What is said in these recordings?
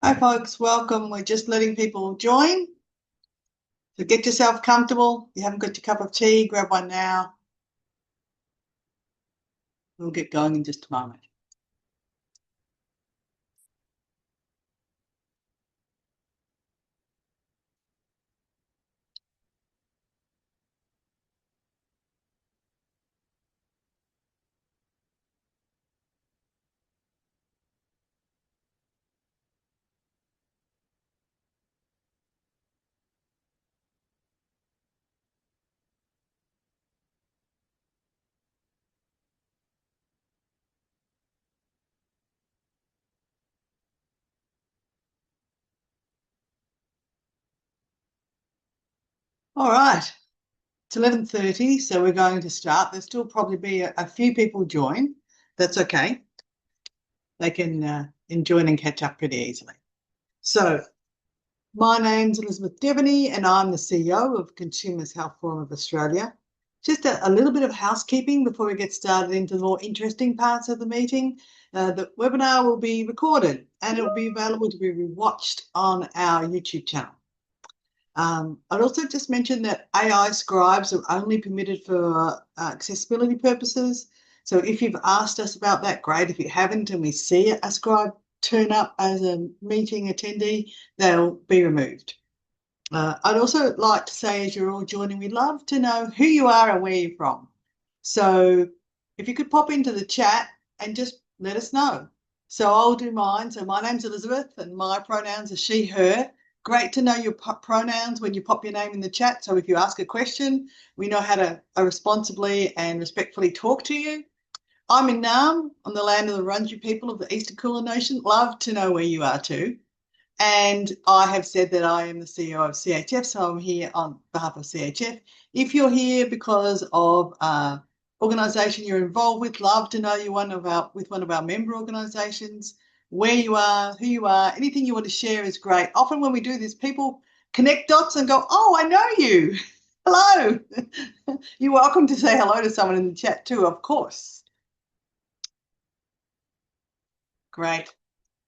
Hi folks, welcome. We're just letting people join. So get yourself comfortable. If you haven't got your cup of tea, grab one now. We'll get going in just a moment. All right, it's 11:30, so we're going to start. There'll still probably be a few people join. That's okay. They can join and catch up pretty easily. So my name's Elizabeth Deveny, and I'm the CEO of Consumers Health Forum of Australia. Just a little bit of housekeeping before we get started into the more interesting parts of the meeting. The webinar will be recorded and it will be available to be watched on our YouTube channel. I'd also just mention that AI scribes are only permitted for accessibility purposes. So if you've asked us about that, great. If you haven't and we see a scribe turn up as a meeting attendee, they'll be removed. I'd also like to say, as you're all joining, we'd love to know who you are and where you're from. So if you could pop into the chat and just let us know. So I'll do mine. So my name's Elizabeth and my pronouns are she, her. Great to know your pronouns when you pop your name in the chat. So if you ask a question, we know how to responsibly and respectfully talk to you. I'm in Naarm, on the land of the Wurundjeri people of the Eastern Kulin Nation. Love to know where you are too. And I have said that I am the CEO of CHF, so I'm here on behalf of CHF. If you're here because of organisation you're involved with, love to know you with one of our member organisations, where you are, who you are, anything you want to share is great. Often when we do this, people connect dots and go, oh, I know you. Hello. You're welcome to say hello to someone in the chat too, of course. Great.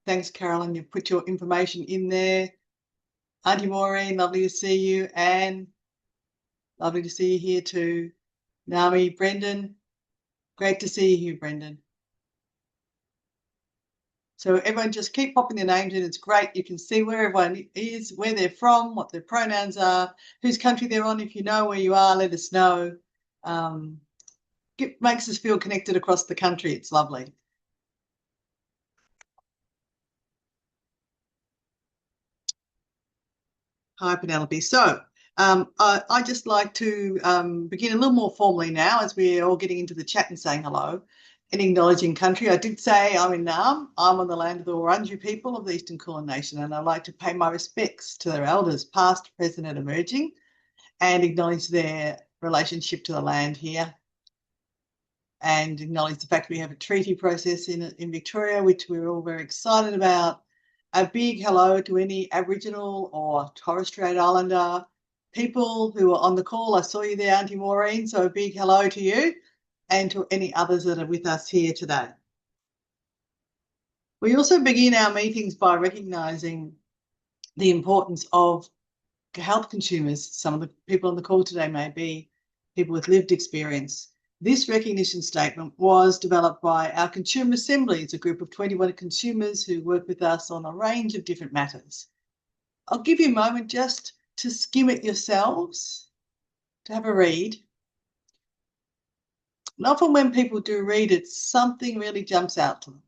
Thanks, Carolyn. You've put your information in there. Auntie Maureen, lovely to see you. Anne, lovely to see you here too. Naomi, Brendan, great to see you here, Brendan. So everyone just keep popping their names in. It's great. You can see where everyone is, where they're from, what their pronouns are, whose country they're on. If you know where you are, let us know. It makes us feel connected across the country. It's lovely. Hi, Penelope. So I just like to begin a little more formally now as we're all getting into the chat and saying hello and acknowledging country. I did say I'm in Naarm. I'm on the land of the Wurundjeri people of the Eastern Kulin Nation, and I'd like to pay my respects to their elders, past, present and emerging, and acknowledge their relationship to the land here and acknowledge the fact we have a treaty process in Victoria, which we're all very excited about. A big hello to any Aboriginal or Torres Strait Islander people who are on the call. I saw you there, Auntie Maureen, so a big hello to you and to any others that are with us here today. We also begin our meetings by recognising the importance of health consumers. Some of the people on the call today may be people with lived experience. This recognition statement was developed by our Consumer Assembly. It's a group of 21 consumers who work with us on a range of different matters. I'll give you a moment just to skim it yourselves, to have a read. And often when people do read it, something really jumps out to them.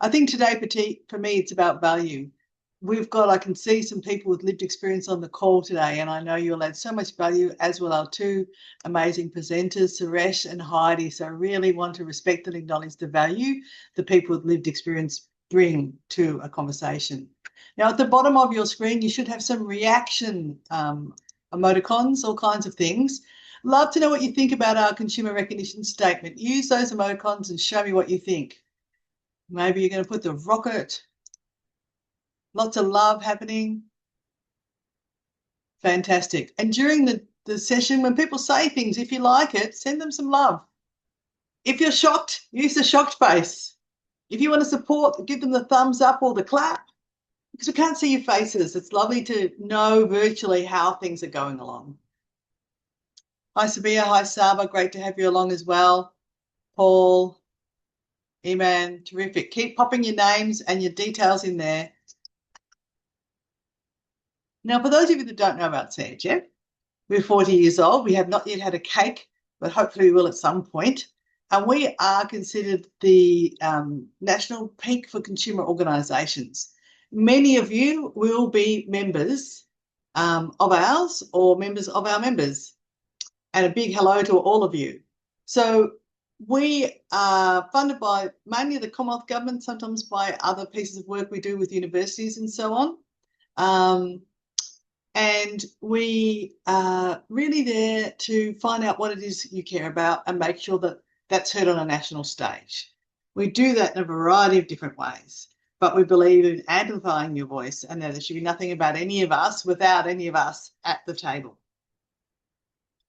I think today, for me, it's about value. I can see some people with lived experience on the call today, and I know you'll add so much value, as will our two amazing presenters, Suresh and Heidi. So I really want to respect and acknowledge the value the people with lived experience bring to a conversation. Now, at the bottom of your screen, you should have some reaction emoticons, all kinds of things. Love to know what you think about our consumer recognition statement. Use those emoticons and show me what you think. Maybe you're going to put the rocket. Lots of love happening. Fantastic. And during the session, when people say things, if you like it, send them some love. If you're shocked, use the shocked face. If you want to support, give them the thumbs up or the clap, because we can't see your faces. It's lovely to know virtually how things are going along. Hi, Sabia. Hi, Saba. Great to have you along as well. Paul, Eman, terrific. Keep popping your names and your details in there. Now, for those of you that don't know about CHF, we're 40 years old. We have not yet had a cake, but hopefully we will at some point. And we are considered the national peak for consumer organisations. Many of you will be members of ours or members of our members. And a big hello to all of you. So we are funded by mainly the Commonwealth Government, sometimes by other pieces of work we do with universities and so on. And we are really there to find out what it is you care about and make sure that that's heard on a national stage. We do that in a variety of different ways, but we believe in amplifying your voice, and that there should be nothing about any of us without any of us at the table.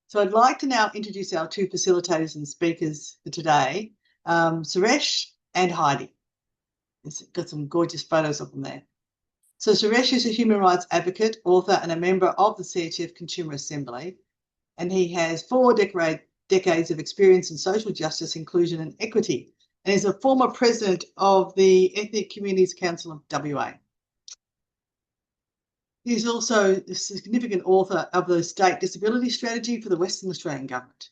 So I'd like to now introduce our two facilitators and speakers for today, Suresh and Heidi. It's got some gorgeous photos of them there. So Suresh is a human rights advocate, author and a member of the CHF Consumer Assembly, and he has 4 decades of experience in social justice, inclusion and equity, and is a former president of the Ethnic Communities Council of WA. He's also a significant author of the State Disability Strategy for the Western Australian Government.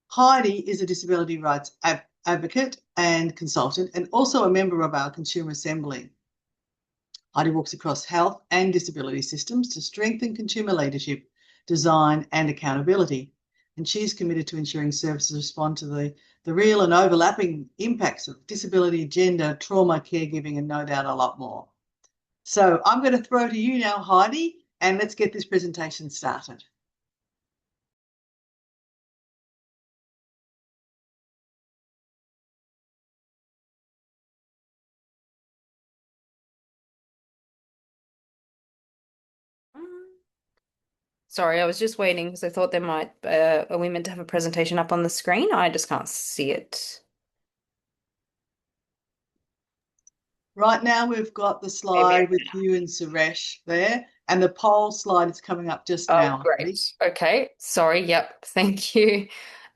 Heidi is a disability rights advocate and consultant, and also a member of our Consumer Assembly. Heidi works across health and disability systems to strengthen consumer leadership, design and accountability. And she's committed to ensuring services respond to the real and overlapping impacts of disability, gender, trauma, caregiving, and no doubt a lot more. So I'm going to throw to you now, Heidi, and let's get this presentation started. Sorry, I was just waiting because I thought there might, are we meant to have a presentation up on the screen? I just can't see it. Right now we've got the slide with you and Suresh there, and the poll slide is coming up just now. Oh, great. Okay. Sorry. Yep. Thank you.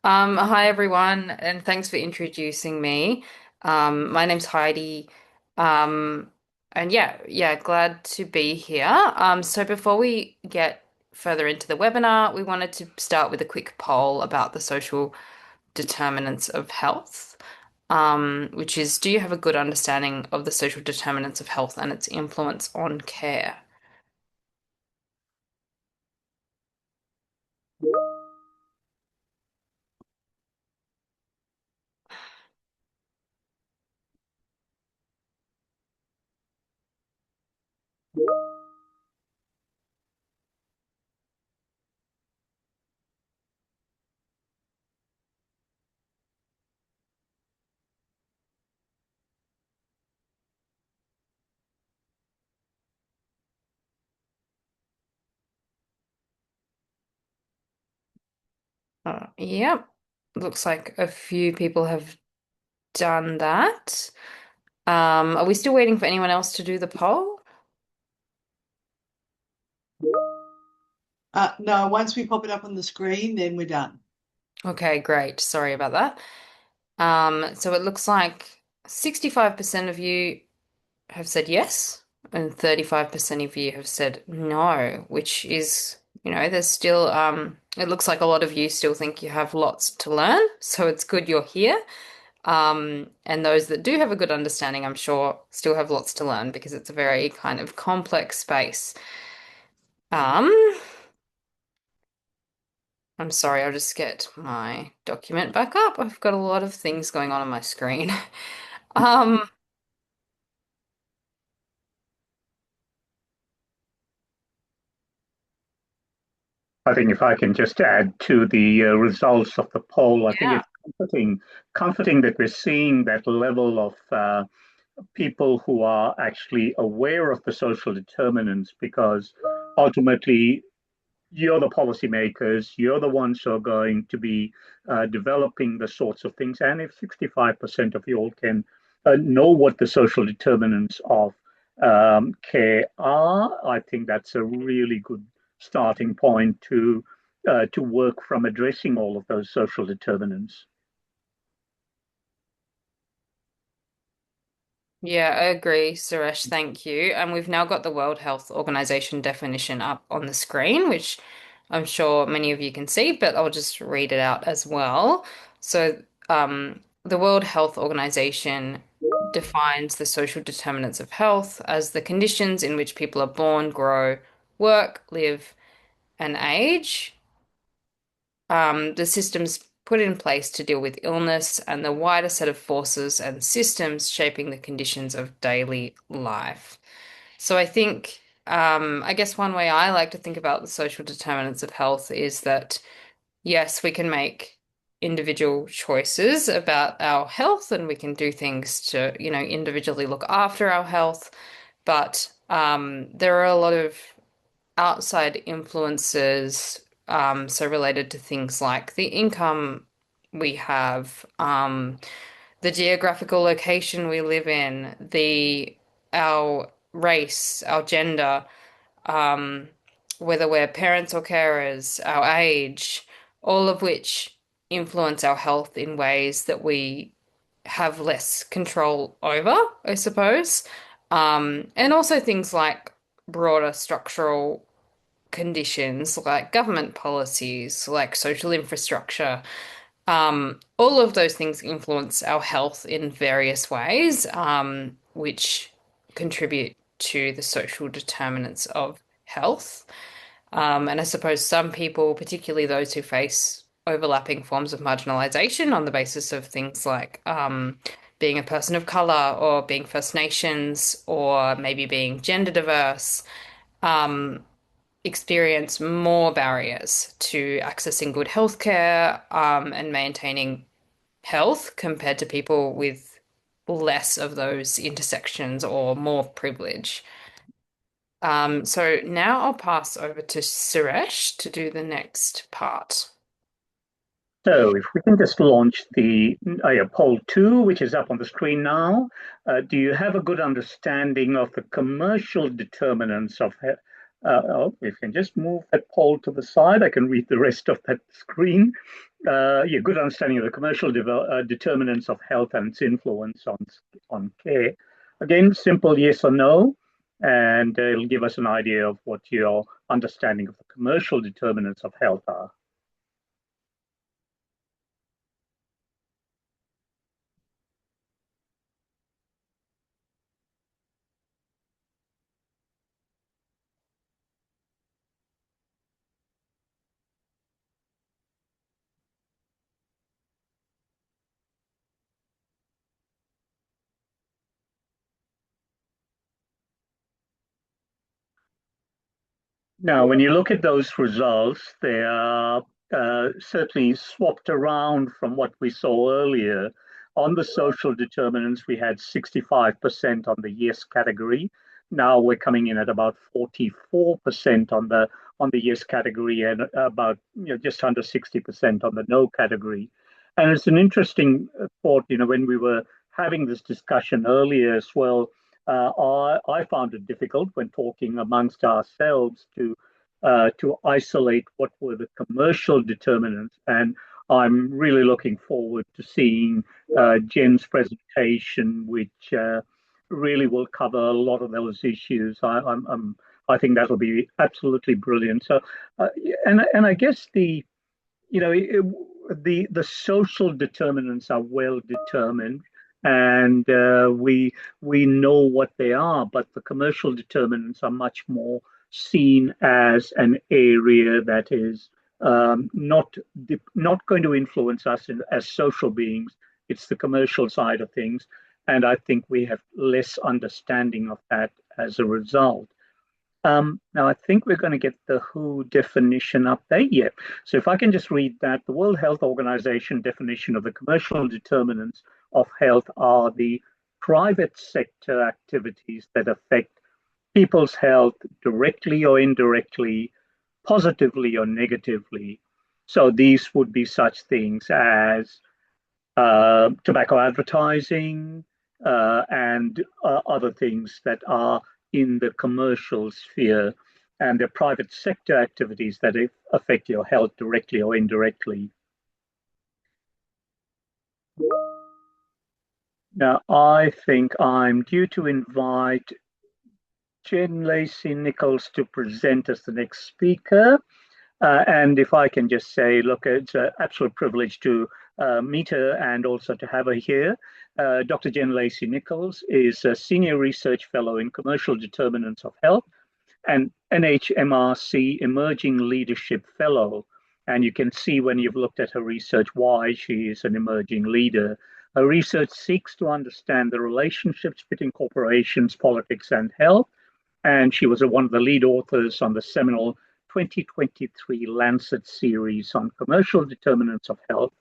Hi everyone, and thanks for introducing me. My name's Heidi. And yeah, glad to be here. So before we get further into the webinar, we wanted to start with a quick poll about the social determinants of health, which is, do you have a good understanding of the social determinants of health and its influence on care? Yep. Looks like a few people have done that. Are we still waiting for anyone else to do the poll? No, once we pop it up on the screen, then we're done. Okay, great. Sorry about that. So it looks like 65% of you have said yes, and 35% of you have said no, which is, there's still, it looks like a lot of you still think you have lots to learn, so it's good you're here. And those that do have a good understanding, I'm sure, still have lots to learn because it's a very kind of complex space. I'm sorry, I'll just get my document back up. I've got a lot of things going on my screen. I think if I can just add to the results of the poll, I think Yeah. it's comforting that we're seeing that level of people who are actually aware of the social determinants, because ultimately, you're the policymakers, you're the ones who are going to be developing the sorts of things. And if 65% of you all can know what the social determinants of care are, I think that's a really good starting point to work from addressing all of those social determinants. Yeah, I agree, Suresh. Thank you. And we've now got the World Health Organization definition up on the screen, which I'm sure many of you can see, but I'll just read it out as well. So, the World Health Organization defines the social determinants of health as the conditions in which people are born, grow, work, live, and age. The systems put in place to deal with illness and the wider set of forces and systems shaping the conditions of daily life. So I think, I guess one way I like to think about the social determinants of health is that, yes, we can make individual choices about our health and we can do things to, individually look after our health. But there are a lot of outside influences, so related to things like the income we have, the geographical location we live in, our race, our gender, whether we're parents or carers, our age, all of which influence our health in ways that we have less control over, I suppose. And also things like broader structural conditions like government policies, like social infrastructure. All of those things influence our health in various ways, which contribute to the social determinants of health. And I suppose some people, particularly those who face overlapping forms of marginalization on the basis of things like being a person of color or being First Nations or maybe being gender diverse, experience more barriers to accessing good healthcare, and maintaining health compared to people with less of those intersections or more privilege. So now I'll pass over to Suresh to do the next part. So if we can just launch the poll 2, which is up on the screen now. Do you have a good understanding of the commercial determinants of if we can just move that poll to the side, I can read the rest of that screen. Good understanding of the commercial determinants of health and its influence on care. Again, simple yes or no, and it'll give us an idea of what your understanding of the commercial determinants of health are. Now, when you look at those results, they are certainly swapped around from what we saw earlier. On the social determinants, we had 65% on the yes category. Now we're coming in at about 44% on the yes category and about just under 60% on the no category. And it's an interesting thought, when we were having this discussion earlier as well. I found it difficult when talking amongst ourselves to isolate what were the commercial determinants, and I'm really looking forward to seeing Jenn's presentation, which really will cover a lot of those issues. I think that'll be absolutely brilliant. So, and I guess the social determinants are well determined, and we know what they are, but the commercial determinants are much more seen as an area that is not going to influence us as social beings. It's the commercial side of things, and I think we have less understanding of that as a result. Now, I think we're going to get the WHO definition up there. Yeah. So if I can just read that, the World Health Organization definition of the commercial determinants of health are the private sector activities that affect people's health directly or indirectly, positively or negatively. So these would be such things as tobacco advertising and other things that are in the commercial sphere, and the private sector activities that affect your health directly or indirectly. Now, I think I'm due to invite Jenn Lacy-Nichols to present as the next speaker. And if I can just say, look, it's an absolute privilege to meet her and also to have her here. Dr. Jenn Lacy-Nichols is a Senior Research Fellow in Commercial Determinants of Health and NHMRC Emerging Leadership Fellow. And you can see when you've looked at her research why she is an emerging leader. Her research seeks to understand the relationships between corporations, politics, and health. And she was one of the lead authors on the seminal 2023 Lancet series on commercial determinants of health,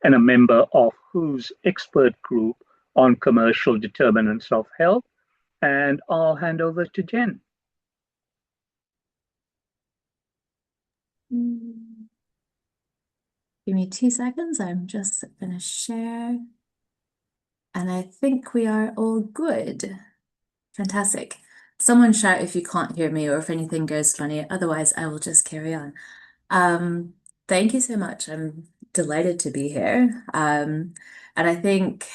and a member of WHO's expert group on commercial determinants of health. And I'll hand over to Jenn. Give me 2 seconds. I'm just going to share. And I think we are all good. Fantastic. Someone shout if you can't hear me or if anything goes funny. Otherwise, I will just carry on. Thank you so much. I'm delighted to be here. And I think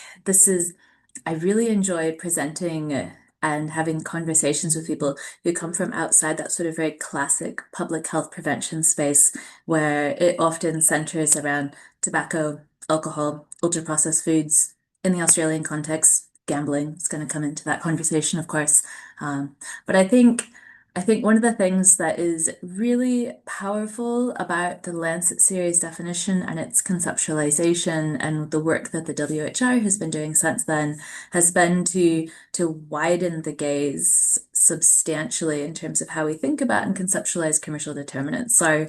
I really enjoy presenting and having conversations with people who come from outside that sort of very classic public health prevention space, where it often centers around tobacco, alcohol, ultra-processed foods. In the Australian context, gambling is going to come into that conversation, of course. But I think one of the things that is really powerful about the Lancet series definition and its conceptualization and the work that the WHO has been doing since then has been to widen the gaze substantially in terms of how we think about and conceptualize commercial determinants. So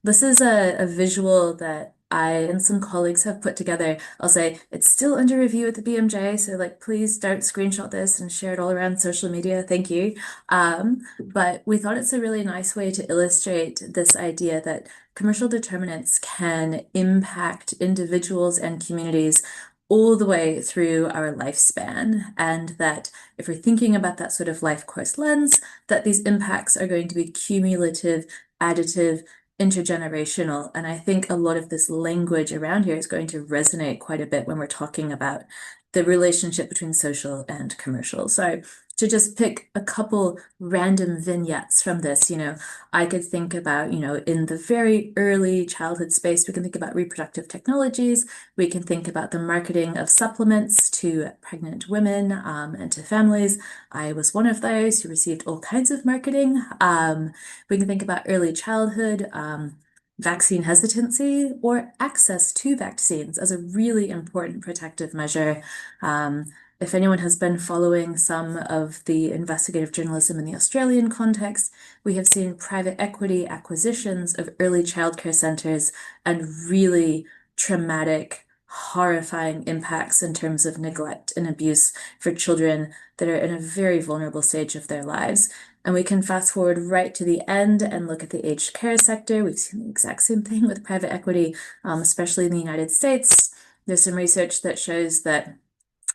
this is a visual that I and some colleagues have put together. I'll say it's still under review at the BMJ, so please don't screenshot this and share it all around social media. Thank you. But we thought it's a really nice way to illustrate this idea that commercial determinants can impact individuals and communities all the way through our lifespan, and that if we're thinking about that sort of life course lens, that these impacts are going to be cumulative, additive, intergenerational. And I think a lot of this language around here is going to resonate quite a bit when we're talking about the relationship between social and commercial. So to just pick a couple random vignettes from this, I could think about, in the very early childhood space, we can think about reproductive technologies. We can think about the marketing of supplements to pregnant women and to families. I was one of those who received all kinds of marketing. We can think about early childhood, vaccine hesitancy, or access to vaccines as a really important protective measure. If anyone has been following some of the investigative journalism in the Australian context, we have seen private equity acquisitions of early childcare centres and really traumatic, horrifying impacts in terms of neglect and abuse for children that are in a very vulnerable stage of their lives. And we can fast forward right to the end and look at the aged care sector. We've seen the exact same thing with private equity, especially in the United States. There's some research that shows that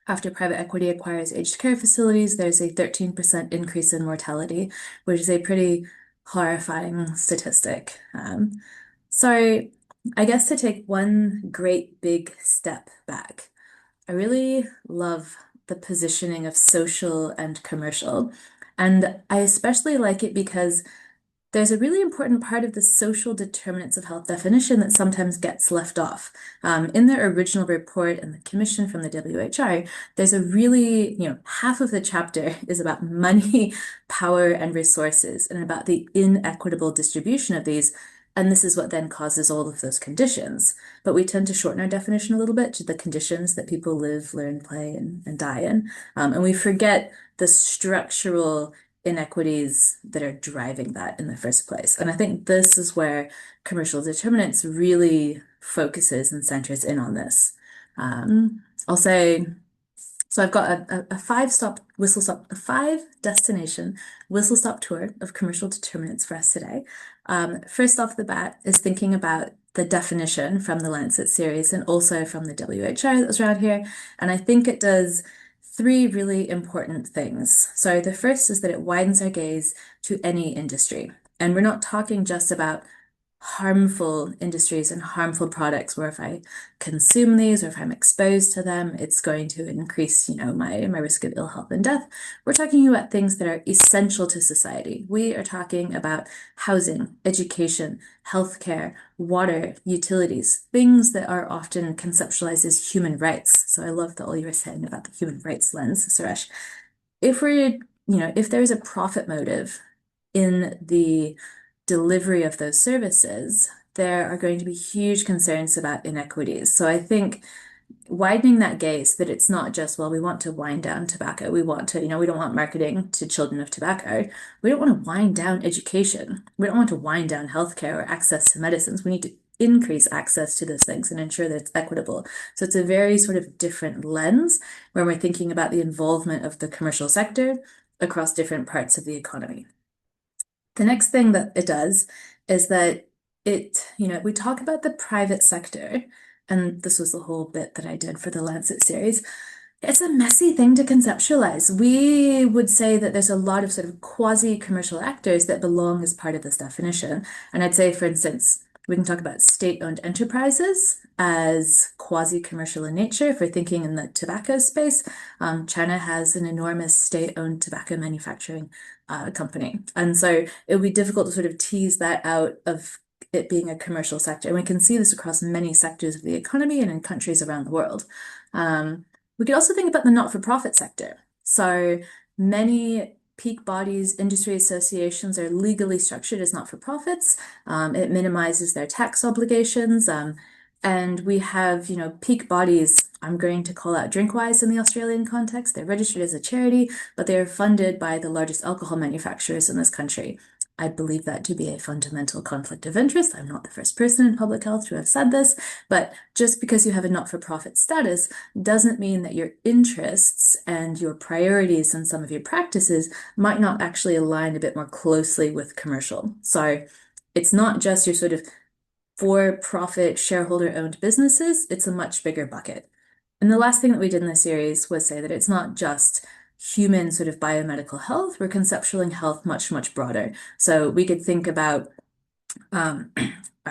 after private equity acquires aged care facilities, there's a 13% increase in mortality, which is a pretty horrifying statistic. So I guess to take one great big step back, I really love the positioning of social and commercial. And I especially like it because there's a really important part of the social determinants of health definition that sometimes gets left off. In their original report and the commission from the WHO, there's a really, half of the chapter is about money, power, and resources, and about the inequitable distribution of these. And this is what then causes all of those conditions. But we tend to shorten our definition a little bit to the conditions that people live, learn, play, and die in. And we forget the structural inequities that are driving that in the first place. And I think this is where commercial determinants really focuses and centers in on this. I'll say So I've got a five destination whistle stop tour of commercial determinants for us today. First off the bat is thinking about the definition from the Lancet series and also from the WHO that was around here. And I think it does three really important things. So the first is that it widens our gaze to any industry. And we're not talking just about harmful industries and harmful products where if I consume these or if I'm exposed to them, it's going to increase, my risk of ill health and death. We're talking about things that are essential to society. We are talking about housing, education, healthcare, water, utilities, things that are often conceptualized as human rights. So I love that all you were saying about the human rights lens, Suresh. If there's a profit motive in the delivery of those services, there are going to be huge concerns about inequities. So I think widening that gaze that it's not just, well, we want to wind down tobacco. We want to, we don't want marketing to children of tobacco. We don't want to wind down education. We don't want to wind down healthcare or access to medicines. We need to increase access to those things and ensure that it's equitable. So it's a very sort of different lens when we're thinking about the involvement of the commercial sector across different parts of the economy. The next thing that it does is that we talk about the private sector, and this was the whole bit that I did for the Lancet series. It's a messy thing to conceptualize. We would say that there's a lot of sort of quasi-commercial actors that belong as part of this definition. And I'd say, for instance, we can talk about state-owned enterprises as quasi-commercial in nature. If we're thinking in the tobacco space, China has an enormous state-owned tobacco manufacturing company. And so it would be difficult to sort of tease that out of it being a commercial sector. And we can see this across many sectors of the economy and in countries around the world. We could also think about the not-for-profit sector. So many peak bodies, industry associations are legally structured as not-for-profits. It minimizes their tax obligations. And we have, peak bodies. I'm going to call out Drinkwise in the Australian context. They're registered as a charity, but they're funded by the largest alcohol manufacturers in this country. I believe that to be a fundamental conflict of interest. I'm not the first person in public health to have said this, but just because you have a not-for-profit status doesn't mean that your interests and your priorities and some of your practices might not actually align a bit more closely with commercial. So it's not just your sort of for-profit shareholder-owned businesses, it's a much bigger bucket. And the last thing that we did in the series was say that it's not just human sort of biomedical health, we're conceptualizing health much, much broader. So we could think about our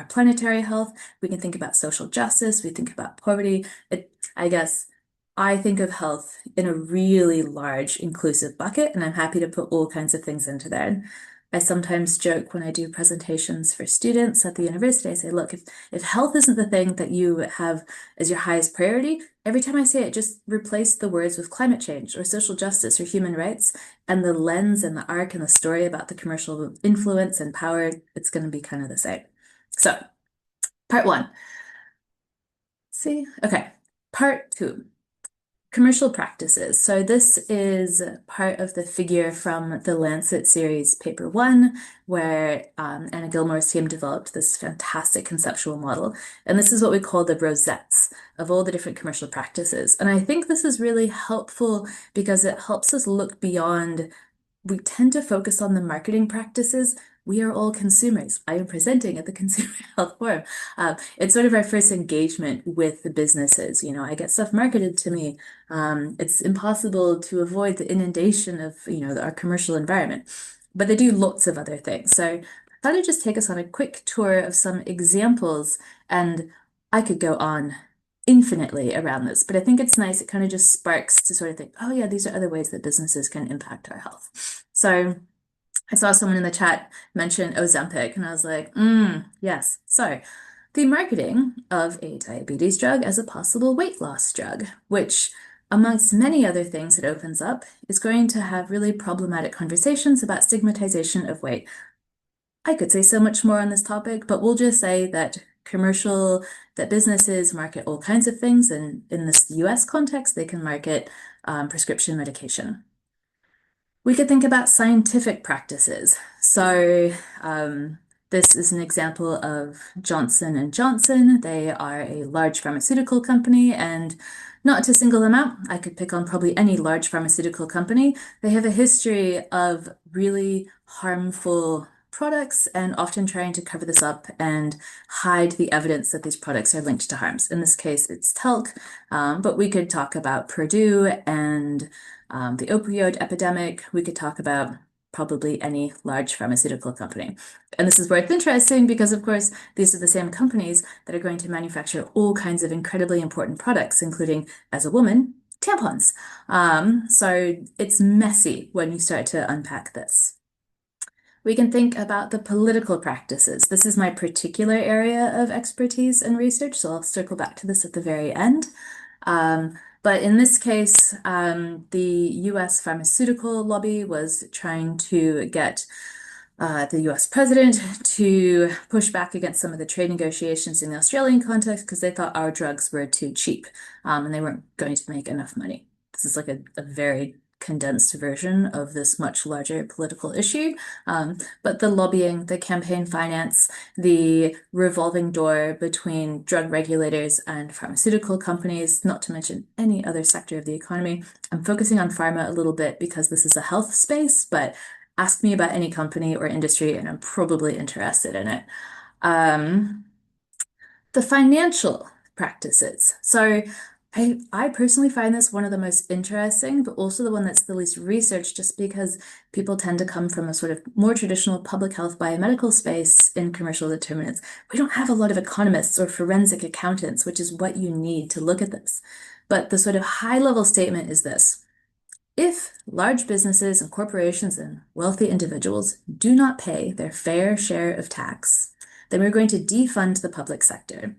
planetary health, we can think about social justice, we think about poverty. I think of health in a really large, inclusive bucket, and I'm happy to put all kinds of things into there. I sometimes joke when I do presentations for students at the university, I say, look, if health isn't the thing that you have as your highest priority, every time I say it, just replace the words with climate change or social justice or human rights, and the lens and the arc and the story about the commercial influence and power, it's going to be kind of the same. So, part one. See? Okay. Part two. Commercial practices. So this is part of the figure from the Lancet series paper 1, where Anna Gilmore's team developed this fantastic conceptual model. And this is what we call the rosettes of all the different commercial practices. And I think this is really helpful because it helps us look beyond. We tend to focus on the marketing practices. We are all consumers. I am presenting at the Consumer Health Forum. It's sort of our first engagement with the businesses. I get stuff marketed to me. It's impossible to avoid the inundation of, our commercial environment. But they do lots of other things. So I thought I'd just take us on a quick tour of some examples, and I could go on infinitely around this, but I think it's nice. It kind of just sparks to sort of think, oh yeah, these are other ways that businesses can impact our health. So I saw someone in the chat mention Ozempic, and I was like, yes. So the marketing of a diabetes drug as a possible weight loss drug, which amongst many other things it opens up, is going to have really problematic conversations about stigmatization of weight. I could say so much more on this topic, but we'll just say that businesses market all kinds of things, and in this US context, they can market prescription medication. We could think about scientific practices. So this is an example of Johnson & Johnson. They are a large pharmaceutical company, and Not to single them out, I could pick on probably any large pharmaceutical company. They have a history of really harmful products and often trying to cover this up and hide the evidence that these products are linked to harms. In this case, it's talc, but we could talk about Purdue and the opioid epidemic. We could talk about probably any large pharmaceutical company. And this is worth interesting because, of course, these are the same companies that are going to manufacture all kinds of incredibly important products, including, as a woman, tampons. So it's messy when you start to unpack this. We can think about the political practices. This is my particular area of expertise and research, so I'll circle back to this at the very end. But in this case, the US pharmaceutical lobby was trying to get the US president to push back against some of the trade negotiations in the Australian context because they thought our drugs were too cheap and they weren't going to make enough money. This is like a very condensed version of this much larger political issue. But the lobbying, the campaign finance, the revolving door between drug regulators and pharmaceutical companies, not to mention any other sector of the economy. I'm focusing on pharma a little bit because this is a health space, but ask me about any company or industry and I'm probably interested in it. The financial practices. So I personally find this one of the most interesting, but also the one that's the least researched, just because people tend to come from a sort of more traditional public health biomedical space in commercial determinants. We don't have a lot of economists or forensic accountants, which is what you need to look at this. But the sort of high-level statement is this. If large businesses and corporations and wealthy individuals do not pay their fair share of tax, then we're going to defund the public sector.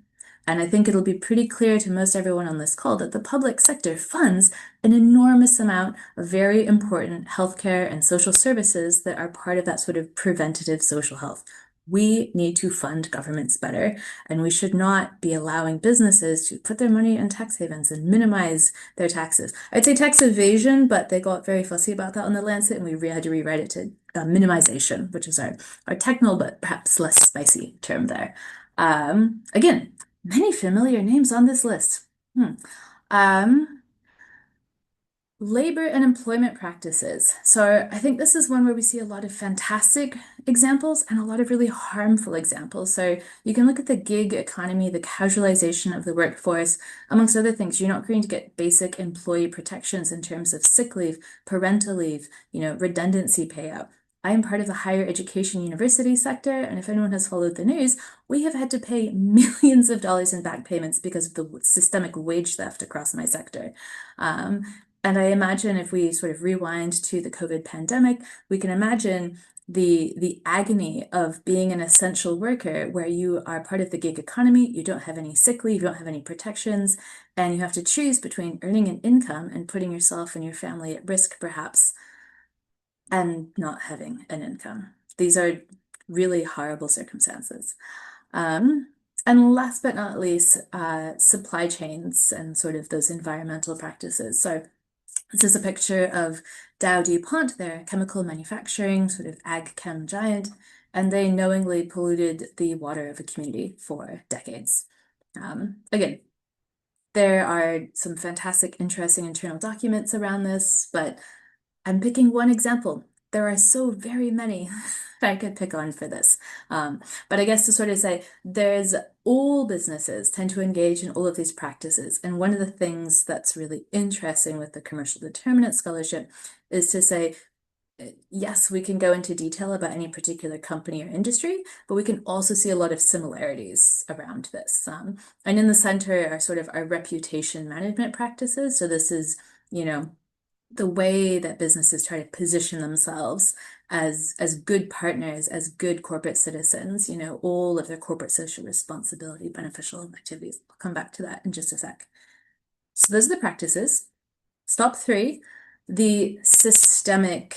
And I think it'll be pretty clear to most everyone on this call that the public sector funds an enormous amount of very important healthcare and social services that are part of that sort of preventative social health. We need to fund governments better, and we should not be allowing businesses to put their money in tax havens and minimize their taxes. I'd say tax evasion, but they got very fussy about that on the Lancet, and we had to rewrite it to minimization, which is our technical but perhaps less spicy term there. Again, many familiar names on this list. Labor and employment practices. So I think this is one where we see a lot of fantastic examples and a lot of really harmful examples. So you can look at the gig economy, the casualization of the workforce, amongst other things. You're not going to get basic employee protections in terms of sick leave, parental leave, redundancy payout. I am part of the higher education university sector, and if anyone has followed the news, we have had to pay millions of dollars in back payments because of the systemic wage theft across my sector. And I imagine if we sort of rewind to the COVID pandemic, we can imagine the agony of being an essential worker where you are part of the gig economy, you don't have any sick leave, you don't have any protections, and you have to choose between earning an income and putting yourself and your family at risk, perhaps, and not having an income. These are really horrible circumstances. And last but not least, supply chains and sort of those environmental practices. So this is a picture of Dow DuPont, their chemical manufacturing, sort of ag chem giant, and they knowingly polluted the water of a community for decades. Again, there are some fantastic, interesting internal documents around this, but I'm picking one example. There are so very many I could pick on for this. But I guess to sort of say, all businesses tend to engage in all of these practices. And one of the things that's really interesting with the commercial determinant scholarship is to say, yes, we can go into detail about any particular company or industry, but we can also see a lot of similarities around this. And in the center are sort of our reputation management practices. So this is, the way that businesses try to position themselves as good partners, as good corporate citizens, all of their corporate social responsibility, beneficial activities. I'll come back to that in just a sec. So those are the practices. Stop 3, the systemic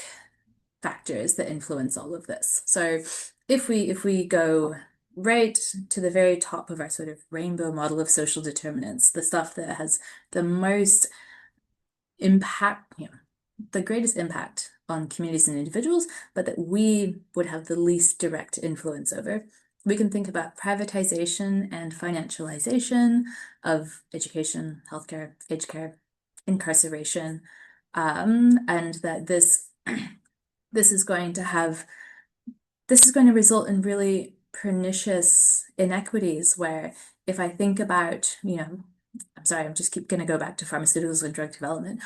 factors that influence all of this. So if we go right to the very top of our sort of rainbow model of social determinants, the stuff that has the most impact, the greatest impact on communities and individuals, but that we would have the least direct influence over. We can think about privatization and financialization of education, healthcare, aged care, incarceration, and that this is going to result in really pernicious inequities where if I think about, I'm sorry, I'm just going to go back to pharmaceuticals and drug development.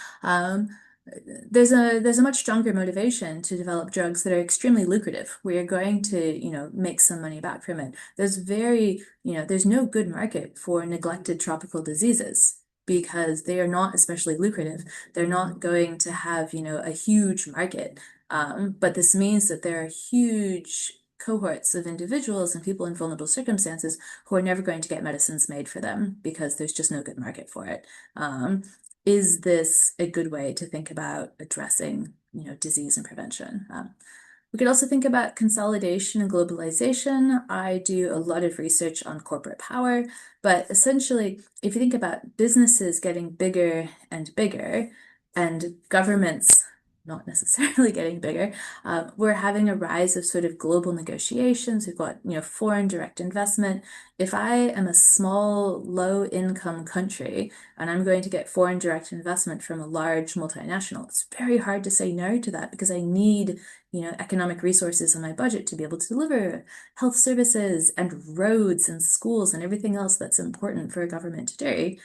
There's a much stronger motivation to develop drugs that are extremely lucrative. We are going to, make some money back from it. There's no good market for neglected tropical diseases because they are not especially lucrative. They're not going to have, a huge market. But this means that there are huge cohorts of individuals and people in vulnerable circumstances who are never going to get medicines made for them because there's just no good market for it. Is this a good way to think about addressing, disease and prevention? We could also think about consolidation and globalization. I do a lot of research on corporate power, but essentially, if you think about businesses getting bigger and bigger and governments not necessarily getting bigger, we're having a rise of sort of global negotiations. We've got, foreign direct investment. If I am a small, low-income country and I'm going to get foreign direct investment from a large multinational, it's very hard to say no to that because I need, economic resources in my budget to be able to deliver health services and roads and schools and everything else that's important for a government to do.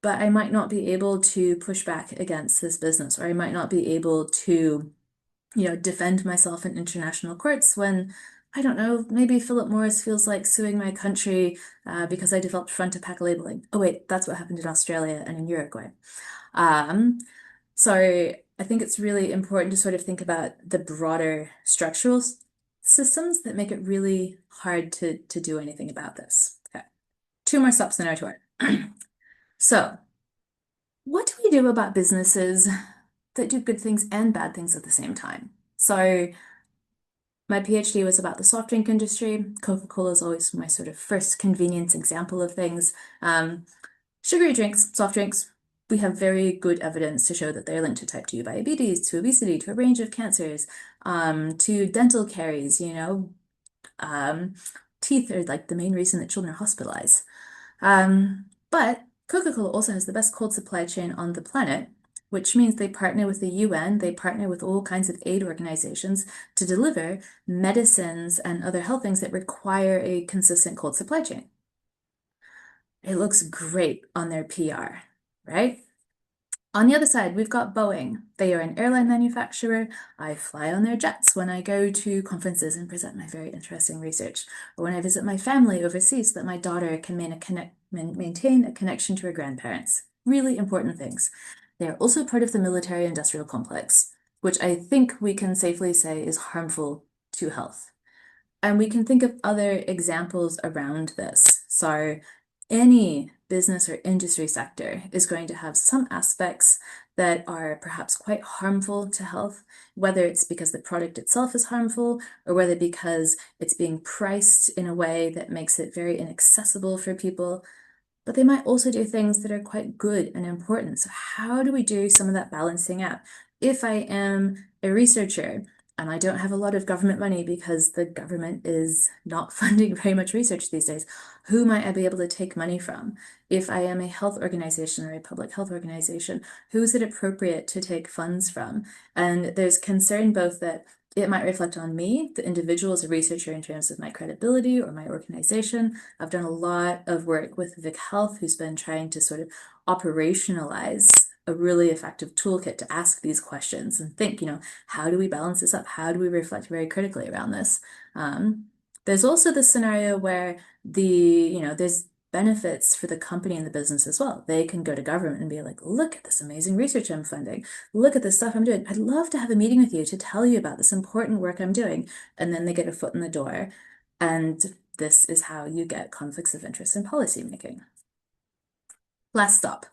But I might not be able to push back against this business, or I might not be able to, defend myself in international courts when, I don't know, maybe Philip Morris feels like suing my country because I developed front-to-pack labeling. Oh wait, that's what happened in Australia and in Uruguay. So I think it's really important to sort of think about the broader structural systems that make it really hard to do anything about this. Okay. 2 more steps in our tour. So, what do we do about businesses that do good things and bad things at the same time? So, my PhD was about the soft drink industry. Coca-Cola is always my sort of first convenience example of things. Sugary drinks, soft drinks, we have very good evidence to show that they're linked to type 2 diabetes, to obesity, to a range of cancers, to dental caries, teeth are like the main reason that children are hospitalized. But Coca-Cola also has the best cold supply chain on the planet, which means they partner with the UN, they partner with all kinds of aid organizations to deliver medicines and other health things that require a consistent cold supply chain. It looks great on their PR, right? On the other side, we've got Boeing. They are an airline manufacturer. I fly on their jets when I go to conferences and present my very interesting research, or when I visit my family overseas so that my daughter can maintain a connection to her grandparents. Really important things. They are also part of the military-industrial complex, which I think we can safely say is harmful to health. And we can think of other examples around this. So any business or industry sector is going to have some aspects that are perhaps quite harmful to health, whether it's because the product itself is harmful or whether because it's being priced in a way that makes it very inaccessible for people. But they might also do things that are quite good and important. So how do we do some of that balancing out? If I am a researcher and I don't have a lot of government money because the government is not funding very much research these days, who might I be able to take money from? If I am a health organization or a public health organization, who is it appropriate to take funds from? And there's concern both that it might reflect on me, the individual as a researcher, in terms of my credibility or my organization. I've done a lot of work with Vic Health, who's been trying to sort of operationalize a really effective toolkit to ask these questions and think, how do we balance this up? How do we reflect very critically around this? There's also the scenario where there's benefits for the company and the business as well. They can go to government and be like, look at this amazing research I'm funding. Look at this stuff I'm doing. I'd love to have a meeting with you to tell you about this important work I'm doing. And then they get a foot in the door. And this is how you get conflicts of interest in policymaking. Last stop,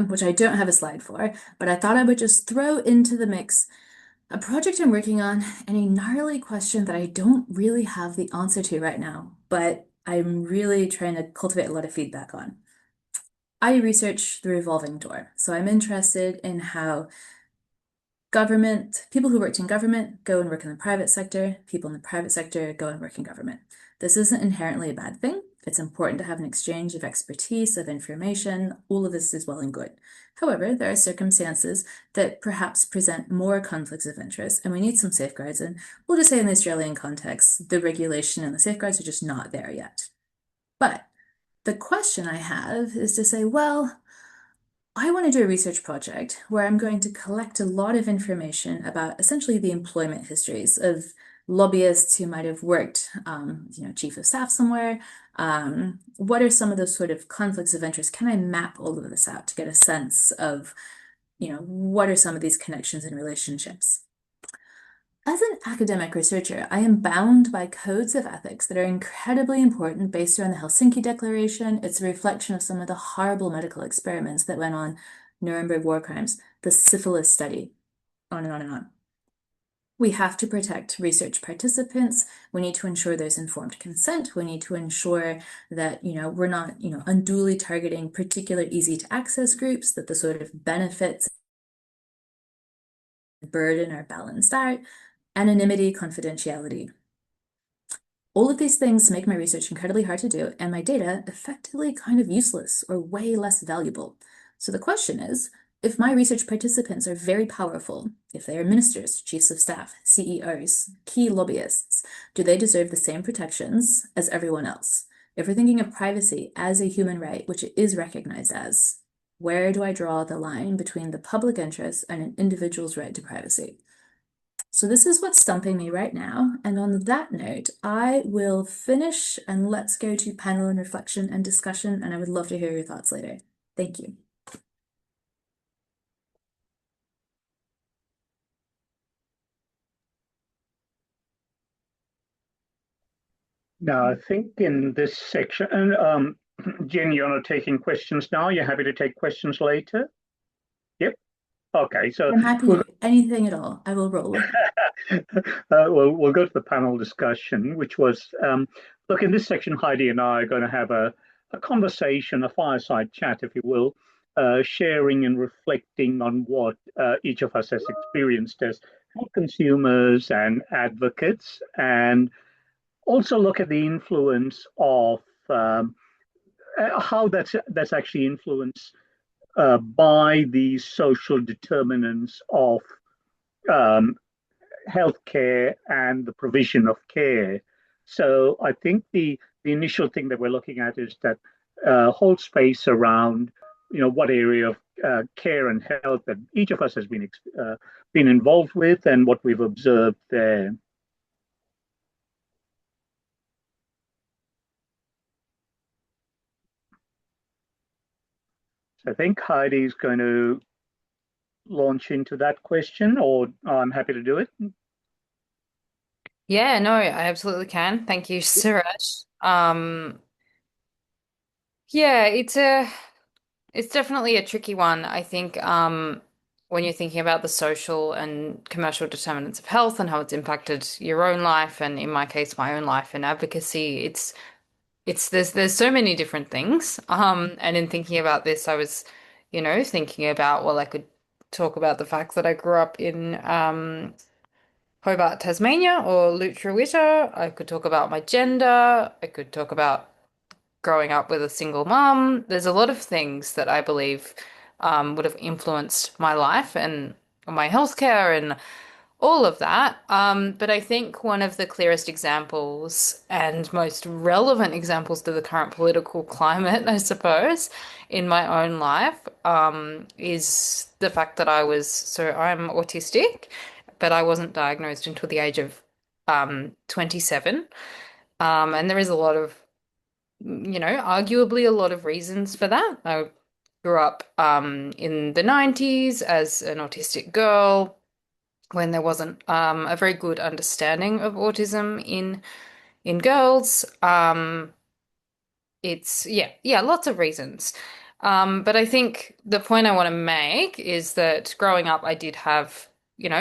which I don't have a slide for, but I thought I would just throw into the mix a project I'm working on and a gnarly question that I don't really have the answer to right now, but I'm really trying to cultivate a lot of feedback on. I research the revolving door, so I'm interested in how Government, people who worked in government go and work in the private sector. People in the private sector go and work in government. This isn't inherently a bad thing. It's important to have an exchange of expertise, of information. All of this is well and good. However, there are circumstances that perhaps present more conflicts of interest, and we need some safeguards. And we'll just say in the Australian context, the regulation and the safeguards are just not there yet. But the question I have is to say, well, I want to do a research project where I'm going to collect a lot of information about essentially the employment histories of lobbyists who might have worked, chief of staff somewhere. What are some of those sort of conflicts of interest? Can I map all of this out to get a sense of, what are some of these connections and relationships? As an academic researcher, I am bound by codes of ethics that are incredibly important based on the Helsinki Declaration. It's a reflection of some of the horrible medical experiments that went on, Nuremberg war crimes, the syphilis study, on and on and on. We have to protect research participants. We need to ensure there's informed consent. We need to ensure that, we're not, unduly targeting particular easy to access groups, that the sort of benefits burden are balanced out. Anonymity, confidentiality. All of these things make my research incredibly hard to do and my data effectively kind of useless or way less valuable. So the question is, if my research participants are very powerful, if they are ministers, chiefs of staff, CEOs, key lobbyists, do they deserve the same protections as everyone else? If we're thinking of privacy as a human right, which it is recognized as, where do I draw the line between the public interest and an individual's right to privacy? So this is what's stumping me right now. And on that note, I will finish and let's go to panel and reflection and discussion. And I would love to hear your thoughts later. Thank you. Now, I think in this section, and Jen, you're not taking questions now. You're happy to take questions later? Yep. Okay, so I'm happy to do anything at all. I will roll with it. we'll go to the panel discussion, which was, look, in this section, Heidi and I are going to have a conversation, a fireside chat, if you will, sharing and reflecting on what each of us has experienced as consumers and advocates, and also look at the influence of how that's actually influenced by the social determinants of healthcare and the provision of care. So I think the initial thing that we're looking at is that whole space around, what area of care and health that each of us has been involved with and what we've observed there. So I think Heidi's going to launch into that question, or I'm happy to do it. Yeah, no, I absolutely can. Thank you, Suresh. Yeah, it's definitely a tricky one. I think when you're thinking about the social and commercial determinants of health and how it's impacted your own life, and in my case, my own life and advocacy, there's so many different things. And in thinking about this, I was, thinking about, well, I could talk about the fact that I grew up in Hobart, Tasmania, or Lutruwita. I could talk about my gender. I could talk about growing up with a single mum. There's a lot of things that I believe would have influenced my life and my healthcare and all of that. But I think one of the clearest examples and most relevant examples to the current political climate, I suppose, in my own life, is the fact that I'm autistic, but I wasn't diagnosed until the age of 27. And there is a lot of, arguably a lot of reasons for that. I grew up in the 90s as an autistic girl when there wasn't a very good understanding of autism in girls. Lots of reasons. But I think the point I want to make is that growing up, I did have,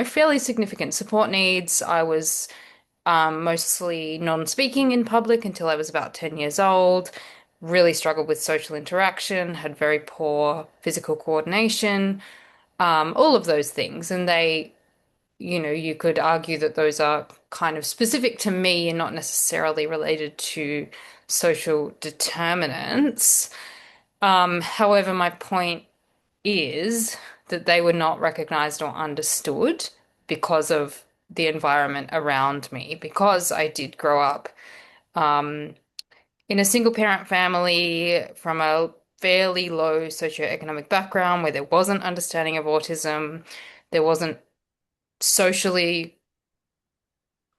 fairly significant support needs. I was mostly non-speaking in public until I was about 10 years old, really struggled with social interaction, had very poor physical coordination, all of those things. And they you could argue that those are kind of specific to me and not necessarily related to social determinants. However, my point is that they were not recognized or understood because of the environment around me, because I did grow up in a single parent family from a fairly low socioeconomic background where there wasn't understanding of autism, there wasn't socially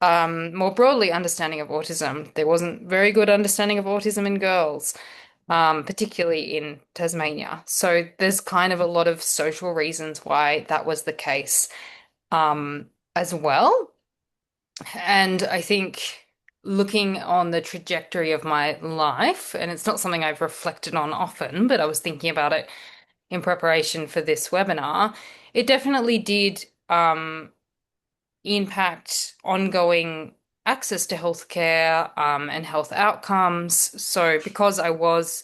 more broadly understanding of autism. There wasn't very good understanding of autism in girls, particularly in Tasmania. So there's kind of a lot of social reasons why that was the case, as well. And I think looking on the trajectory of my life, and it's not something I've reflected on often, but I was thinking about it in preparation for this webinar, it definitely did impact ongoing access to healthcare and health outcomes. So because I was,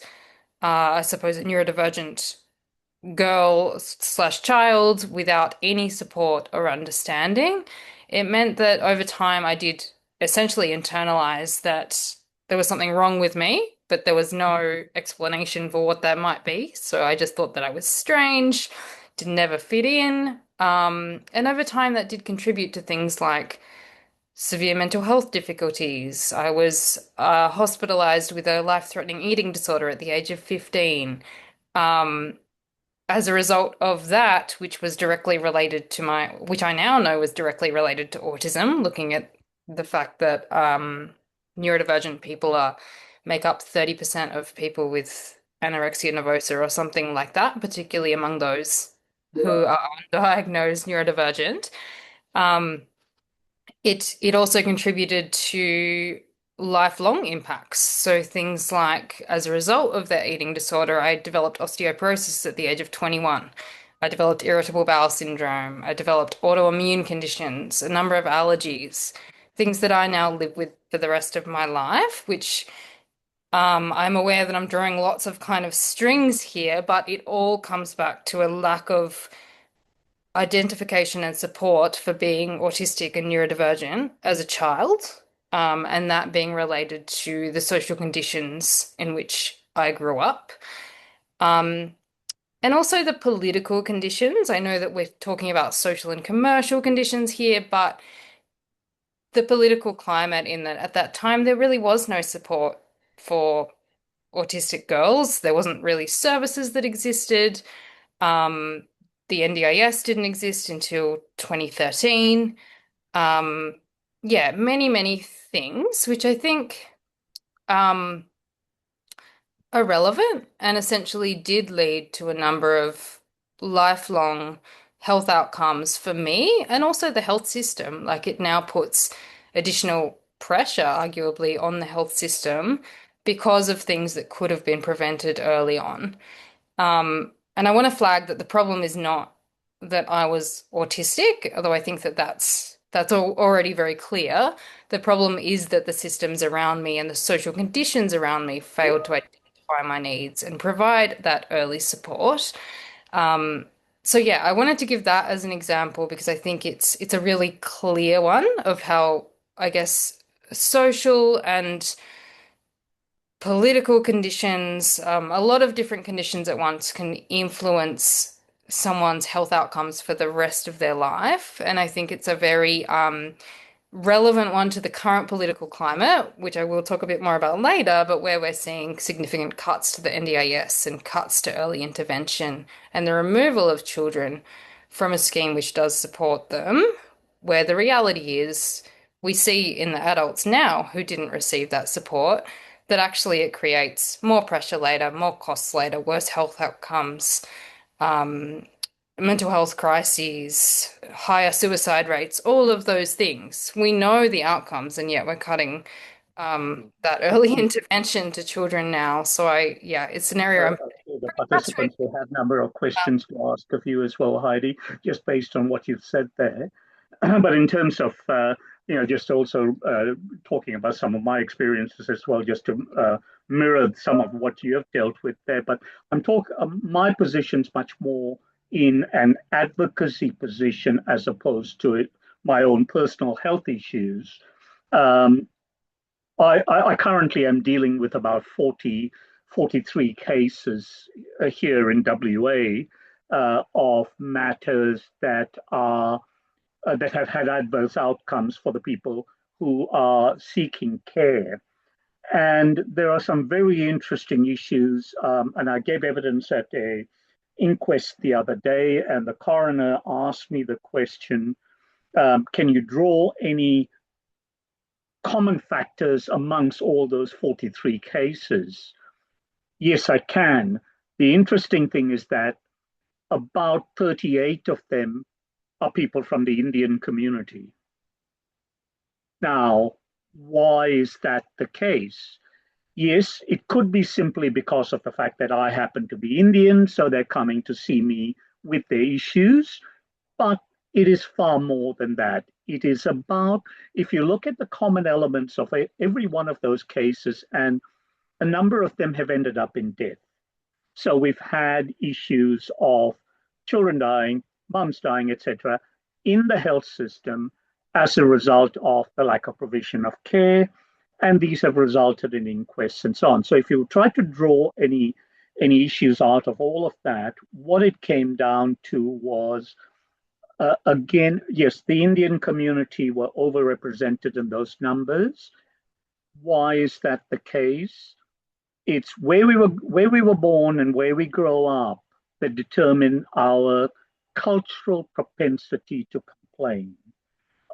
I suppose, a neurodivergent girl slash child without any support or understanding, it meant that over time I did essentially internalize that there was something wrong with me, but there was no explanation for what that might be. So I just thought that I was strange, did never fit in. And over time that did contribute to things like severe mental health difficulties. I was hospitalized with a life-threatening eating disorder at the age of 15. As a result of that, which was directly related to which I now know was directly related to autism, looking at the fact that neurodivergent people make up 30% of people with anorexia nervosa or something like that, particularly among those who are undiagnosed neurodivergent. It also contributed to lifelong impacts. So things like, as a result of that eating disorder, I developed osteoporosis at the age of 21. I developed irritable bowel syndrome. I developed autoimmune conditions, a number of allergies, things that I now live with for the rest of my life, which I'm aware that I'm drawing lots of kind of strings here, but it all comes back to a lack of identification and support for being autistic and neurodivergent as a child, and that being related to the social conditions in which I grew up. And also the political conditions. I know that we're talking about social and commercial conditions here, but the political climate in that at that time, there really was no support for autistic girls. There wasn't really services that existed. The NDIS didn't exist until 2013. Yeah, many, many things, which I think are relevant and essentially did lead to a number of lifelong health outcomes for me and also the health system. Like it now puts additional pressure, arguably, on the health system because of things that could have been prevented early on. And I want to flag that the problem is not that I was autistic, although I think that that's already very clear. The problem is that the systems around me and the social conditions around me failed to identify my needs and provide that early support. So yeah, I wanted to give that as an example because I think it's a really clear one of how, I guess, social and political conditions, a lot of different conditions at once can influence someone's health outcomes for the rest of their life. And I think it's a very relevant one to the current political climate, which I will talk a bit more about later, but where we're seeing significant cuts to the NDIS and cuts to early intervention and the removal of children from a scheme which does support them, where the reality is we see in the adults now who didn't receive that support that actually it creates more pressure later, more costs later, worse health outcomes, mental health crises, higher suicide rates, all of those things. We know the outcomes, and yet we're cutting that early intervention to children now. So it's an area The participants will have a number of questions to ask of you as well, Heidi, just based on what you've said there. But in terms of just also talking about some of my experiences as well, just to mirror some of what you have dealt with there. But my position's much more in an advocacy position as opposed to my own personal health issues. I currently am dealing with about 43 cases here in WA of matters that are that have had adverse outcomes for the people who are seeking care. And there are some very interesting issues. And I gave evidence at a inquest the other day, and the coroner asked me the question, can you draw any common factors amongst all those 43 cases? Yes, I can. The interesting thing is that about 38 of them are people from the Indian community. Now, why is that the case? Yes, it could be simply because of the fact that I happen to be Indian, so they're coming to see me with their issues, but it is far more than that. It is about, if you look at the common elements of every one of those cases, and a number of them have ended up in death. So we've had issues of children dying, mums dying, etc., in the health system as a result of the lack of provision of care, and these have resulted in inquests and so on. So if you try to draw any issues out of all of that, what it came down to was, again, yes, the Indian community were overrepresented in those numbers. Why is that the case? It's where we were born and where we grow up that determine our cultural propensity to complain,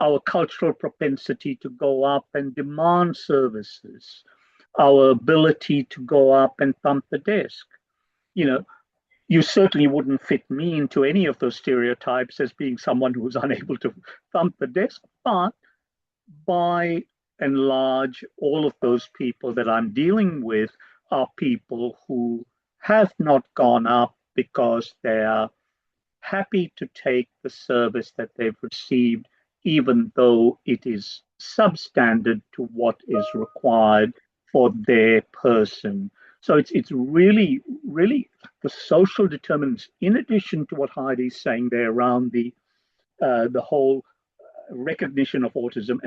our cultural propensity to go up and demand services, our ability to go up and thump the desk. You know, you certainly wouldn't fit me into any of those stereotypes as being someone who was unable to thump the desk, but by and large, all of those people that I'm dealing with are people who have not gone up because they are happy to take the service that they've received, even though it is substandard to what is required for their person. So it's really, really the social determinants, in addition to what Heidi's saying there around the whole recognition of autism.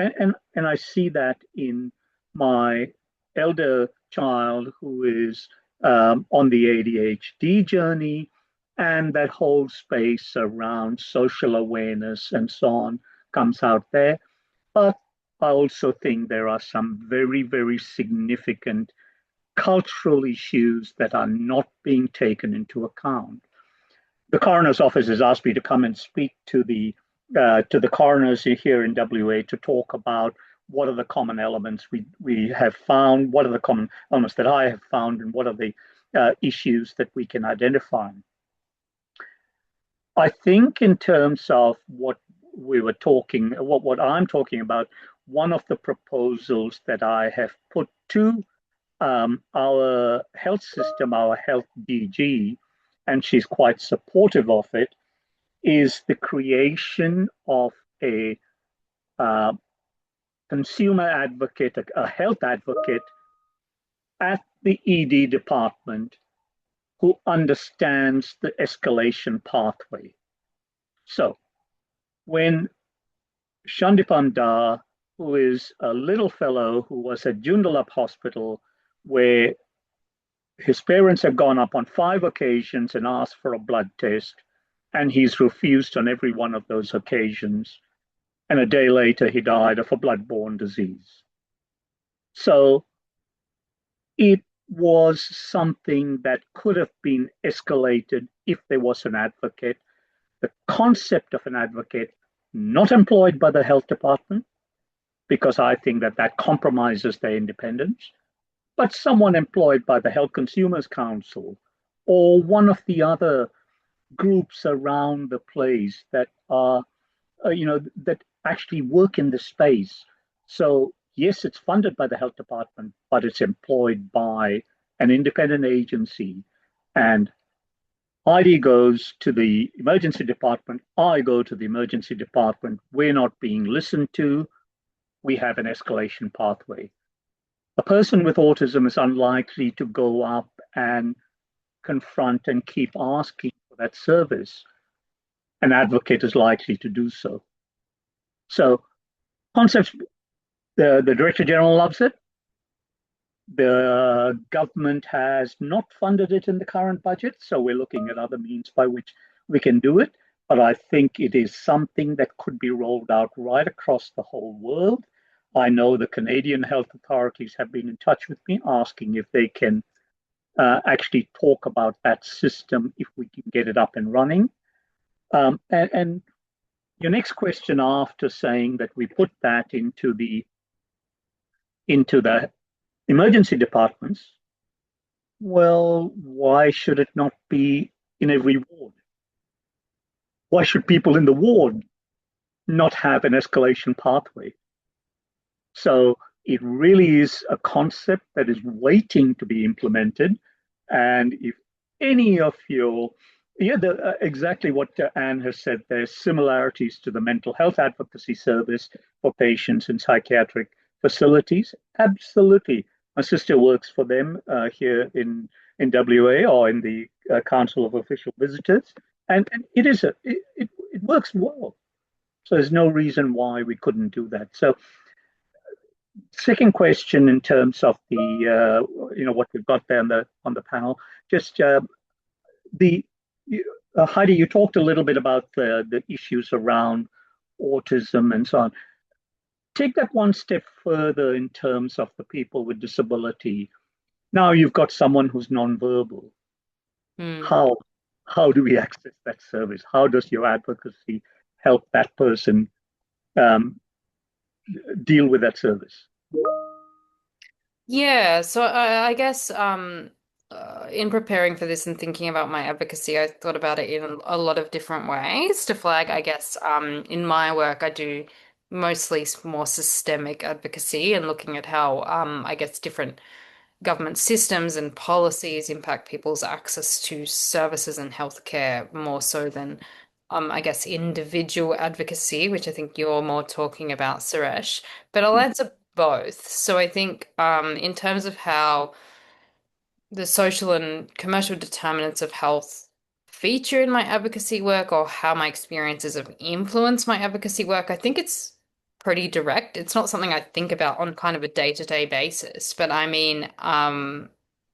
And I see that in my elder child who is on the ADHD journey, and that whole space around social awareness and so on comes out there. But I also think there are some very, very significant cultural issues that are not being taken into account. The coroner's office has asked me to come and speak to the coroners here in WA to talk about what are the common elements we have found, what are the common elements that I have found, and what are the issues that we can identify. I think in terms of what we were talking, what I'm talking about, one of the proposals that I have put to our health system, our health DG, and she's quite supportive of it, is the creation of a consumer advocate, a health advocate at the ED department who understands the escalation pathway. So when Shandipan Da, who is a little fellow who was at Joondalup Hospital, where his parents have gone up on 5 occasions and asked for a blood test, and he's refused on every one of those occasions. And a day later, he died of a blood-borne disease. So it was something that could have been escalated if there was an advocate. The concept of an advocate, not employed by the health department, because I think that compromises their independence, but someone employed by the Health Consumers Council or one of the other groups around the place that are, that actually work in the space. So yes, it's funded by the health department, but it's employed by an independent agency. And Heidi goes to the emergency department, I go to the emergency department, we're not being listened to, we have an escalation pathway. A person with autism is unlikely to go up and confront and keep asking for that service. An advocate is likely to do so. So concepts, the Director General loves it. The government has not funded it in the current budget, so we're looking at other means by which we can do it. But I think it is something that could be rolled out right across the whole world. I know the Canadian health authorities have been in touch with me asking if they can actually talk about that system if we can get it up and running. And your next question after saying that we put that into the emergency departments, well, why should it not be in every ward? Why should people in the ward not have an escalation pathway? So it really is a concept that is waiting to be implemented. And if any of your, exactly what Anne has said, there's similarities to the mental health advocacy service for patients in psychiatric facilities. Absolutely. My sister works for them here in WA or in the Council of Official Visitors, and it works well. So there's no reason why we couldn't do that. So second question in terms of the what we've got there on the panel, just the Heidi, you talked a little bit about the issues around autism and so on. Take that one step further in terms of the people with disability. Now you've got someone who's nonverbal. How do we access that service? How does your advocacy help that person deal with that service? Yeah, so I guess in preparing for this and thinking about my advocacy, I thought about it in a lot of different ways to flag. I guess in my work, I do mostly more systemic advocacy and looking at how I guess different government systems and policies impact people's access to services and healthcare more so than I guess individual advocacy, which I think you're more talking about, Suresh. But I'll answer both. So I think in terms of how the social and commercial determinants of health feature in my advocacy work or how my experiences have influenced my advocacy work, I think it's pretty direct. It's not something I think about on kind of a day-to-day basis, but I mean, on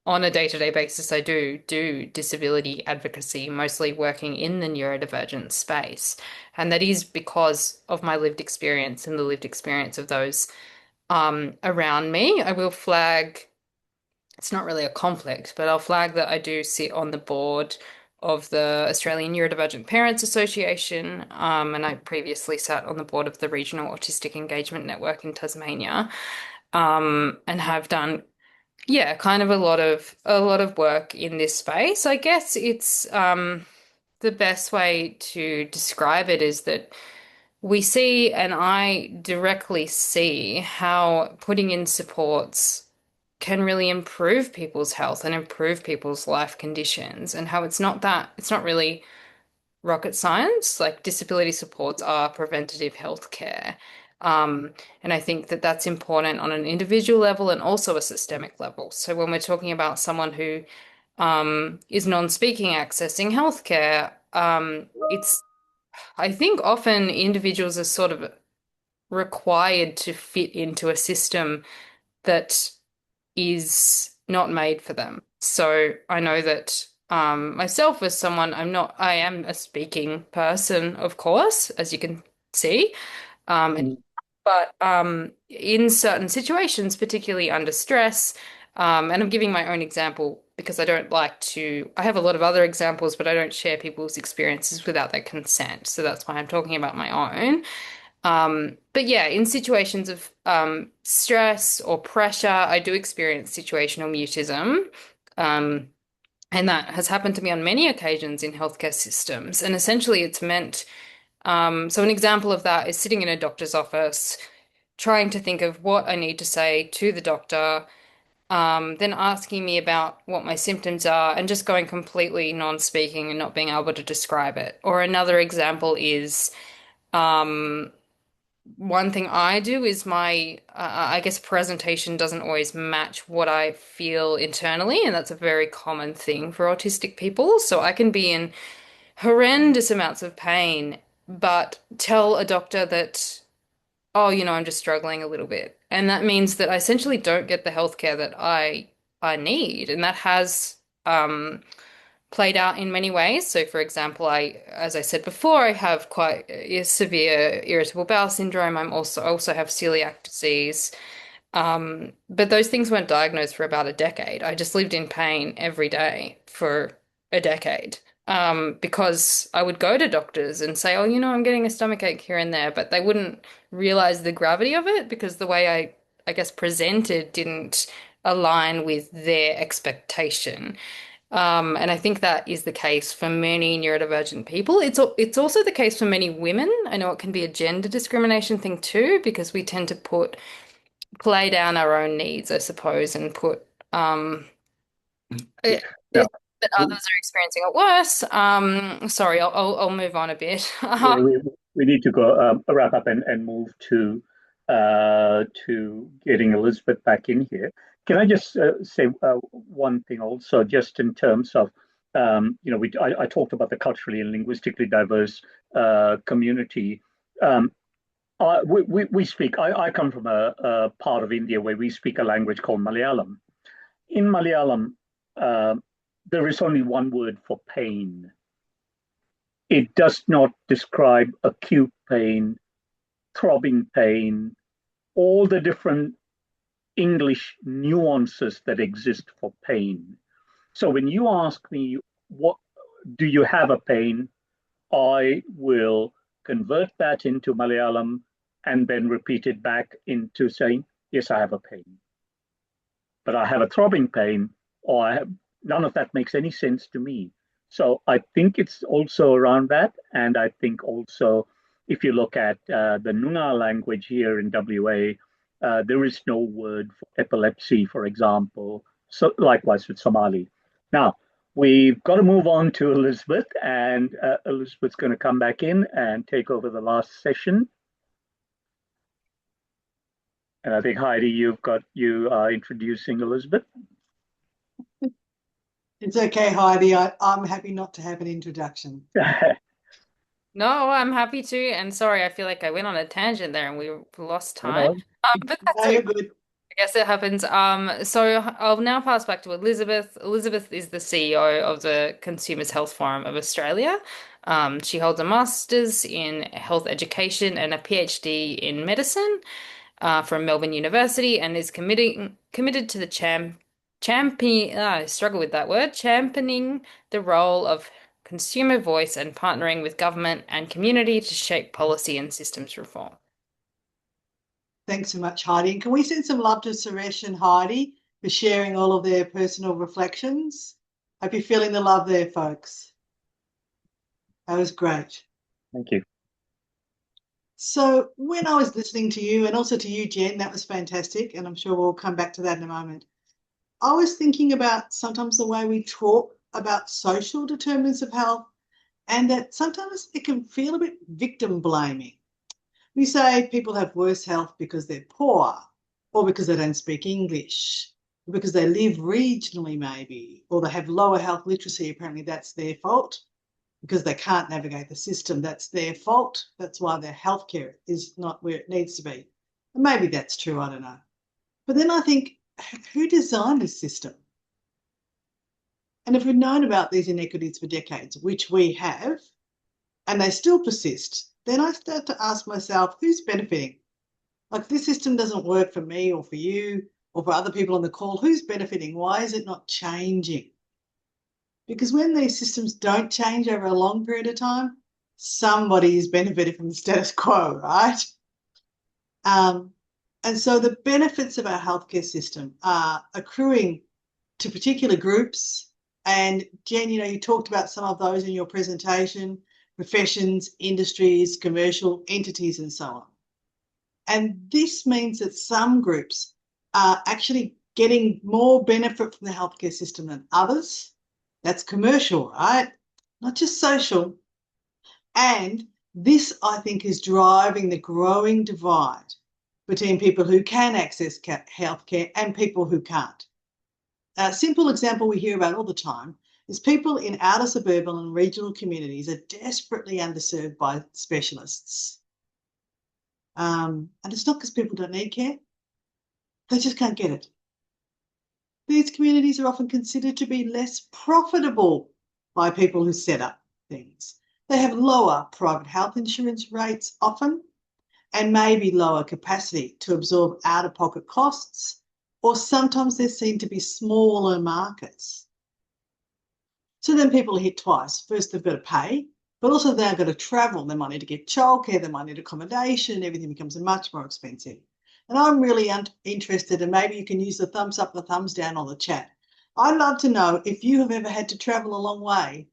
a day-to-day basis, I do disability advocacy, mostly working in the neurodivergent space. And that is because of my lived experience and the lived experience of those around me. I will flag it's not really a conflict, but I'll flag that I do sit on the board of the Australian Neurodivergent Parents Association, and I previously sat on the board of the Regional Autistic Engagement Network in Tasmania, and have done, yeah, kind of a lot of work in this space. I guess it's the best way to describe it is that we see, and I directly see how putting in supports can really improve people's health and improve people's life conditions, and how it's not really rocket science. Like disability supports are preventative healthcare. And I think that that's important on an individual level and also a systemic level. So when we're talking about someone who is non-speaking accessing healthcare, it's I think often individuals are sort of required to fit into a system that is not made for them. So I know that myself as someone, I am a speaking person, of course, as you can see. But in certain situations, particularly under stress, and I'm giving my own example because I don't like to, I have a lot of other examples, but I don't share people's experiences without their consent. So that's why I'm talking about my own. But yeah, in situations of stress or pressure, I do experience situational mutism. And that has happened to me on many occasions in healthcare systems. And essentially, it's meant, so an example of that is sitting in a doctor's office, trying to think of what I need to say to the doctor, then asking me about what my symptoms are, and just going completely non-speaking and not being able to describe it. Or another example is, one thing I do is my, I guess, presentation doesn't always match what I feel internally, and that's a very common thing for autistic people. So I can be in horrendous amounts of pain, but tell a doctor that oh, I'm just struggling a little bit. And that means that I essentially don't get the healthcare that I need. And that has played out in many ways. So, for example, as I said before, I have quite severe irritable bowel syndrome. I also have celiac disease. But those things weren't diagnosed for about a decade. I just lived in pain every day for a decade. Because I would go to doctors and say, oh, I'm getting a stomach ache here and there, but they wouldn't realize the gravity of it because the way I guess, presented didn't align with their expectation. And I think that is the case for many neurodivergent people. It's also the case for many women. I know it can be a gender discrimination thing too, because we tend to play down our own needs, I suppose, and put Yeah. it, that others are experiencing it worse. Sorry, I'll move on a bit. We need to go wrap up and move to getting Elizabeth back in here. Can I just say one thing also, just in terms of I talked about the culturally and linguistically diverse community. We speak. I come from a part of India where we speak a language called Malayalam. In Malayalam, there is only one word for pain. It does not describe acute pain, throbbing pain, all the different English nuances that exist for pain. So when you ask me, what do you have a pain? I will convert that into Malayalam and then repeat it back into saying, yes, I have a pain. But I have a throbbing pain, or none of that makes any sense to me. So I think it's also around that. And I think also, if you look at the Noongar language here in WA, there is no word for epilepsy, for example. So likewise with Somali. Now, we've got to move on to Elizabeth, and Elizabeth's going to come back in and take over the last session. And I think, Heidi, you are introducing Elizabeth. It's okay, Heidi. I'm happy not to have an introduction. No, I'm happy to. And sorry, I feel like I went on a tangent there and we lost time. But that's No, you're okay. good. I guess it happens. So I'll now pass back to Elizabeth. Elizabeth is the CEO of the Consumers Health Forum of Australia. She holds a master's in health education and a PhD in medicine from Melbourne University, and is committed to the championing the role of consumer voice and partnering with government and community to shape policy and systems reform. Thanks so much, Heidi. And can we send some love to Suresh and Heidi for sharing all of their personal reflections? Hope you're feeling the love there, folks. That was great. Thank you. So when I was listening to you, and also to you, Jen, that was fantastic. And I'm sure we'll come back to that in a moment. I was thinking about sometimes the way we talk about social determinants of health, and that sometimes it can feel a bit victim blaming. We say people have worse health because they're poor, or because they don't speak English, or because they live regionally maybe, or they have lower health literacy. Apparently that's their fault. Because they can't navigate the system, that's their fault. That's why their healthcare is not where it needs to be. And maybe that's true, I don't know. But then I think, who designed this system? And if we've known about these inequities for decades, which we have, and they still persist, then I start to ask myself, who's benefiting? Like, if this system doesn't work for me or for you or for other people on the call, who's benefiting? Why is it not changing? Because when these systems don't change over a long period of time, somebody is benefiting from the status quo, right? And so the benefits of our healthcare system are accruing to particular groups. And Jen, you talked about some of those in your presentation: professions, industries, commercial entities, and so on. And this means that some groups are actually getting more benefit from the healthcare system than others. That's commercial, right? Not just social. And this, I think, is driving the growing divide between people who can access healthcare and people who can't. A simple example we hear about all the time is people in outer suburban and regional communities are desperately underserved by specialists. And it's not because people don't need care. They just can't get it. These communities are often considered to be less profitable by people who set up things. They have lower private health insurance rates often, and maybe lower capacity to absorb out-of-pocket costs, or sometimes they're seen to be smaller markets. So then people are hit twice. First, they've got to pay, but also they've got to travel. They might need to get childcare, they might need accommodation, everything becomes much more expensive. And I'm really interested, and maybe you can use the thumbs up, the thumbs down on the chat. I'd love to know if you have ever had to travel a long way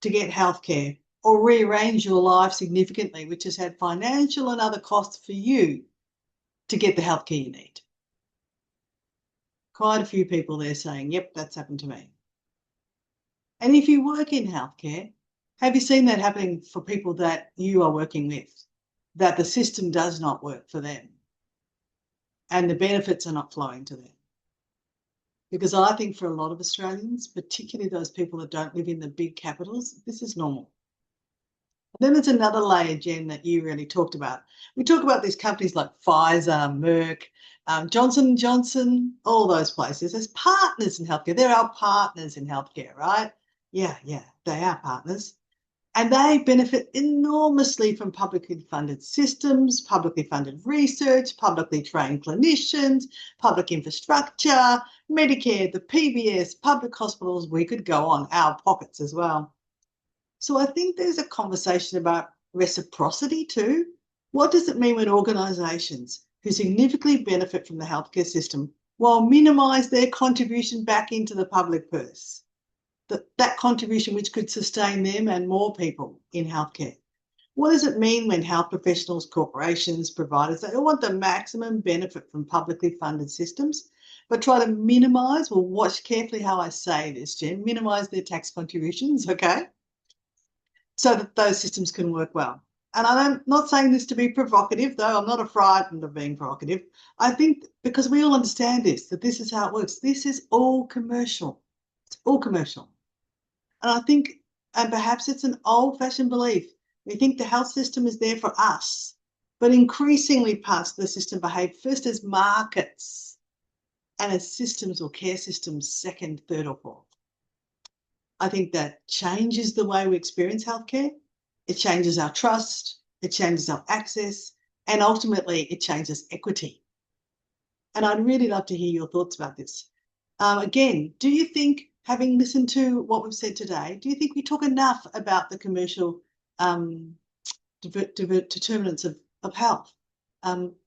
to get healthcare or rearrange your life significantly, which has had financial and other costs for you to get the healthcare you need. Quite a few people there saying, yep, that's happened to me. And if you work in healthcare, have you seen that happening for people that you are working with, that the system does not work for them and the benefits are not flowing to them? Because I think for a lot of Australians, particularly those people that don't live in the big capitals, this is normal. Then there's another layer, Jen, that you really talked about. We talk about these companies like Pfizer, Merck, Johnson & Johnson, all those places as partners in healthcare. They're our partners in healthcare, right? Yeah, they are partners. And they benefit enormously from publicly funded systems, publicly funded research, publicly trained clinicians, public infrastructure, Medicare, the PBS, public hospitals. We could go on, our pockets as well. So I think there's a conversation about reciprocity too. What does it mean when organisations who significantly benefit from the healthcare system while minimise their contribution back into the public purse? That contribution which could sustain them and more people in healthcare. What does it mean when health professionals, corporations, providers, they all want the maximum benefit from publicly funded systems, but try to minimise, well, watch carefully how I say this, Jen, minimise their tax contributions, okay? So that those systems can work well. And I'm not saying this to be provocative, though I'm not frightened of being provocative. I think because we all understand this, that this is how it works. This is all commercial. It's all commercial. And I think, and perhaps it's an old-fashioned belief, we think the health system is there for us, but increasingly parts of the system behave first as markets and as systems or care systems second, third or fourth. I think that changes the way we experience healthcare. It changes our trust, it changes our access, and ultimately it changes equity. And I'd really love to hear your thoughts about this. Again, do you think, having listened to what we've said today, do you think we talk enough about the commercial determinants of health?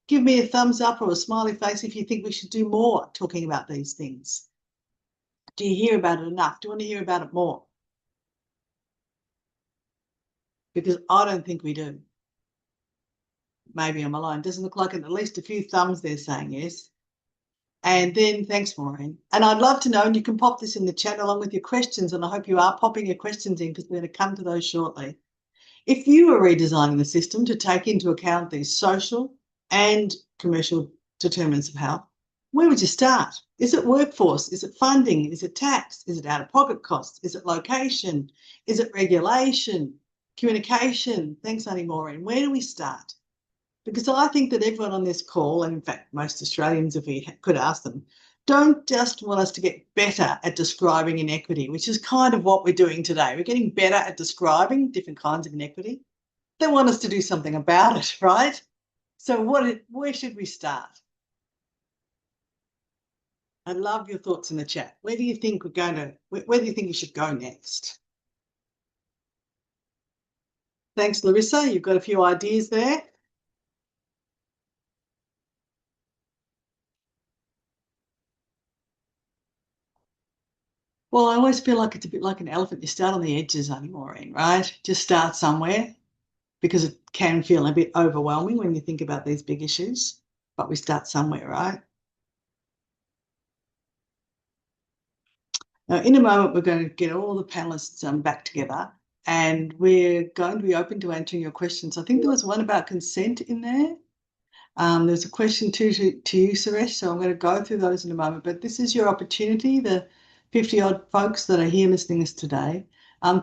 Give me a thumbs up or a smiley face if you think we should do more talking about these things. Do you hear about it enough? Do you want to hear about it more? Because I don't think we do. Maybe I'm alone. Doesn't look like it. At least a few thumbs there saying yes. And then thanks, Maureen. And I'd love to know, and you can pop this in the chat along with your questions, and I hope you are popping your questions in because we're going to come to those shortly. If you were redesigning the system to take into account these social and commercial determinants of health, where would you start? Is it workforce? Is it funding? Is it tax? Is it out-of-pocket costs? Is it location? Is it regulation? Communication? Thanks, Auntie Maureen. Where do we start? Because I think that everyone on this call, and in fact most Australians, if we could ask them, don't just want us to get better at describing inequity, which is kind of what we're doing today. We're getting better at describing different kinds of inequity. They want us to do something about it, right? So where should we start? I'd love your thoughts in the chat. Where do you think where do you think you should go next? Thanks, Larissa. You've got a few ideas there. Well, I always feel like it's a bit like an elephant. You start on the edges, Auntie Maureen, right? Just start somewhere because it can feel a bit overwhelming when you think about these big issues, but we start somewhere, right? Now, in a moment, we're going to get all the panellists back together and we're going to be open to answering your questions. I think there was one about consent in there. There's a question to you, Suresh, so I'm going to go through those in a moment, but this is your opportunity, the 50-odd folks that are here listening to us today.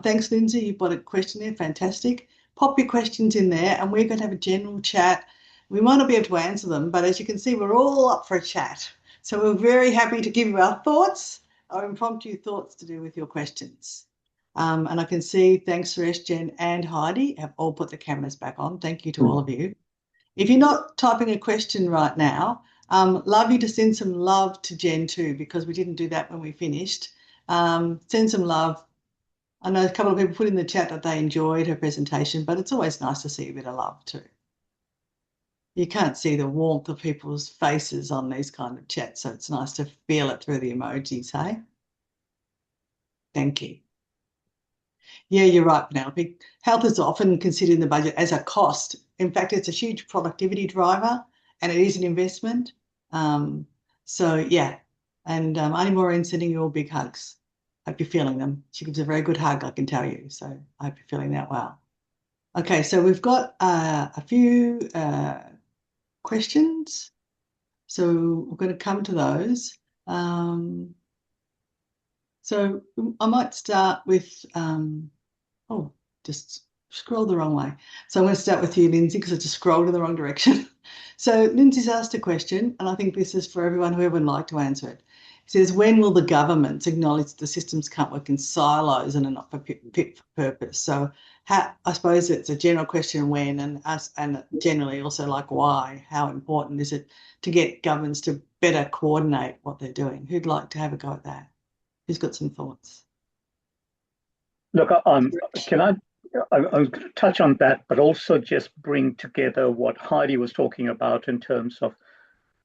Thanks, Lindsay. You've got a question there. Fantastic. Pop your questions in there and we're going to have a general chat. We might not be able to answer them, but as you can see, we're all up for a chat. So we're very happy to give you our thoughts, our impromptu thoughts to do with your questions. And I can see, thanks Suresh, Jen and Heidi have all put the cameras back on. Thank you to all of you. If you're not typing a question right now, love you to send some love to Jen too, because we didn't do that when we finished. Send some love. I know a couple of people put in the chat that they enjoyed her presentation, but it's always nice to see a bit of love too. You can't see the warmth of people's faces on these kind of chats, so it's nice to feel it through the emojis, hey? Thank you. Yeah, you're right, Penelope. Health is often considered in the budget as a cost. In fact, it's a huge productivity driver and it is an investment. So, yeah, and Auntie Maureen sending you all big hugs. Hope you're feeling them. She gives a very good hug, I can tell you. So I hope you're feeling that well. Okay, so we've got a few questions. So we're going to come to those. So I might start with, just scroll the wrong way. So I'm going to start with you, Lindsay, because I just scrolled in the wrong direction. So Lindsay's asked a question, and I think this is for everyone, whoever would like to answer it. It says, when will the governments acknowledge the systems can't work in silos and are not fit for purpose? So I suppose it's a general question, when, and generally also like why, how important is it to get governments to better coordinate what they're doing? Who'd like to have a go at that? Who's got some thoughts? Look, I'll touch on that, but also just bring together what Heidi was talking about in terms of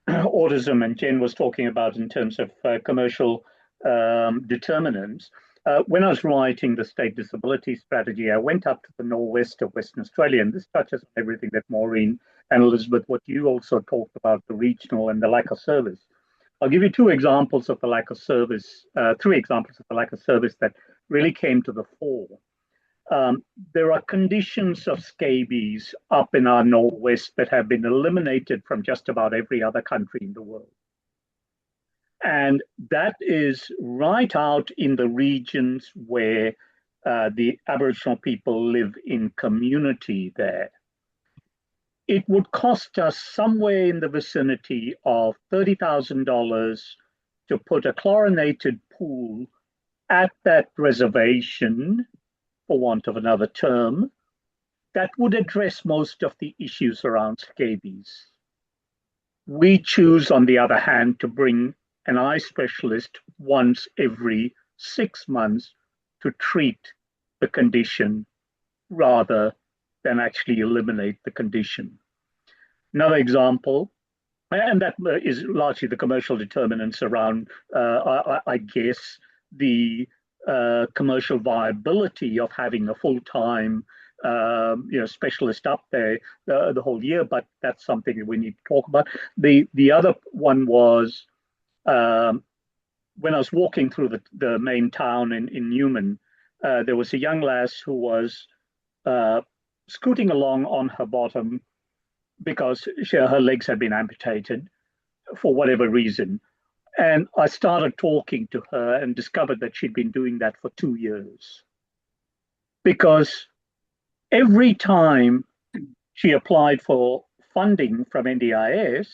autism and Jen was talking about in terms of commercial determinants. When I was writing the state disability strategy, I went up to the northwest of Western Australia, and this touches on everything that Maureen and Elizabeth, what you also talked about, the regional and the lack of service. I'll give you two examples of the lack of service, three examples of the lack of service that really came to the fore. There are conditions of scabies up in our northwest that have been eliminated from just about every other country in the world. And that is right out in the regions where the Aboriginal people live in community there. It would cost us somewhere in the vicinity of $30,000 to put a chlorinated pool at that reservation, for want of another term, that would address most of the issues around scabies. We choose, on the other hand, to bring an eye specialist once every 6 months to treat the condition rather than actually eliminate the condition. Another example, and that is largely the commercial determinants around, I guess, the commercial viability of having a full-time specialist up there the whole year, but that's something that we need to talk about. The other one was when I was walking through the main town in Newman, there was a young lass who was scooting along on her bottom because her legs had been amputated for whatever reason. And I started talking to her and discovered that she'd been doing that for 2 years. Because every time she applied for funding from NDIS,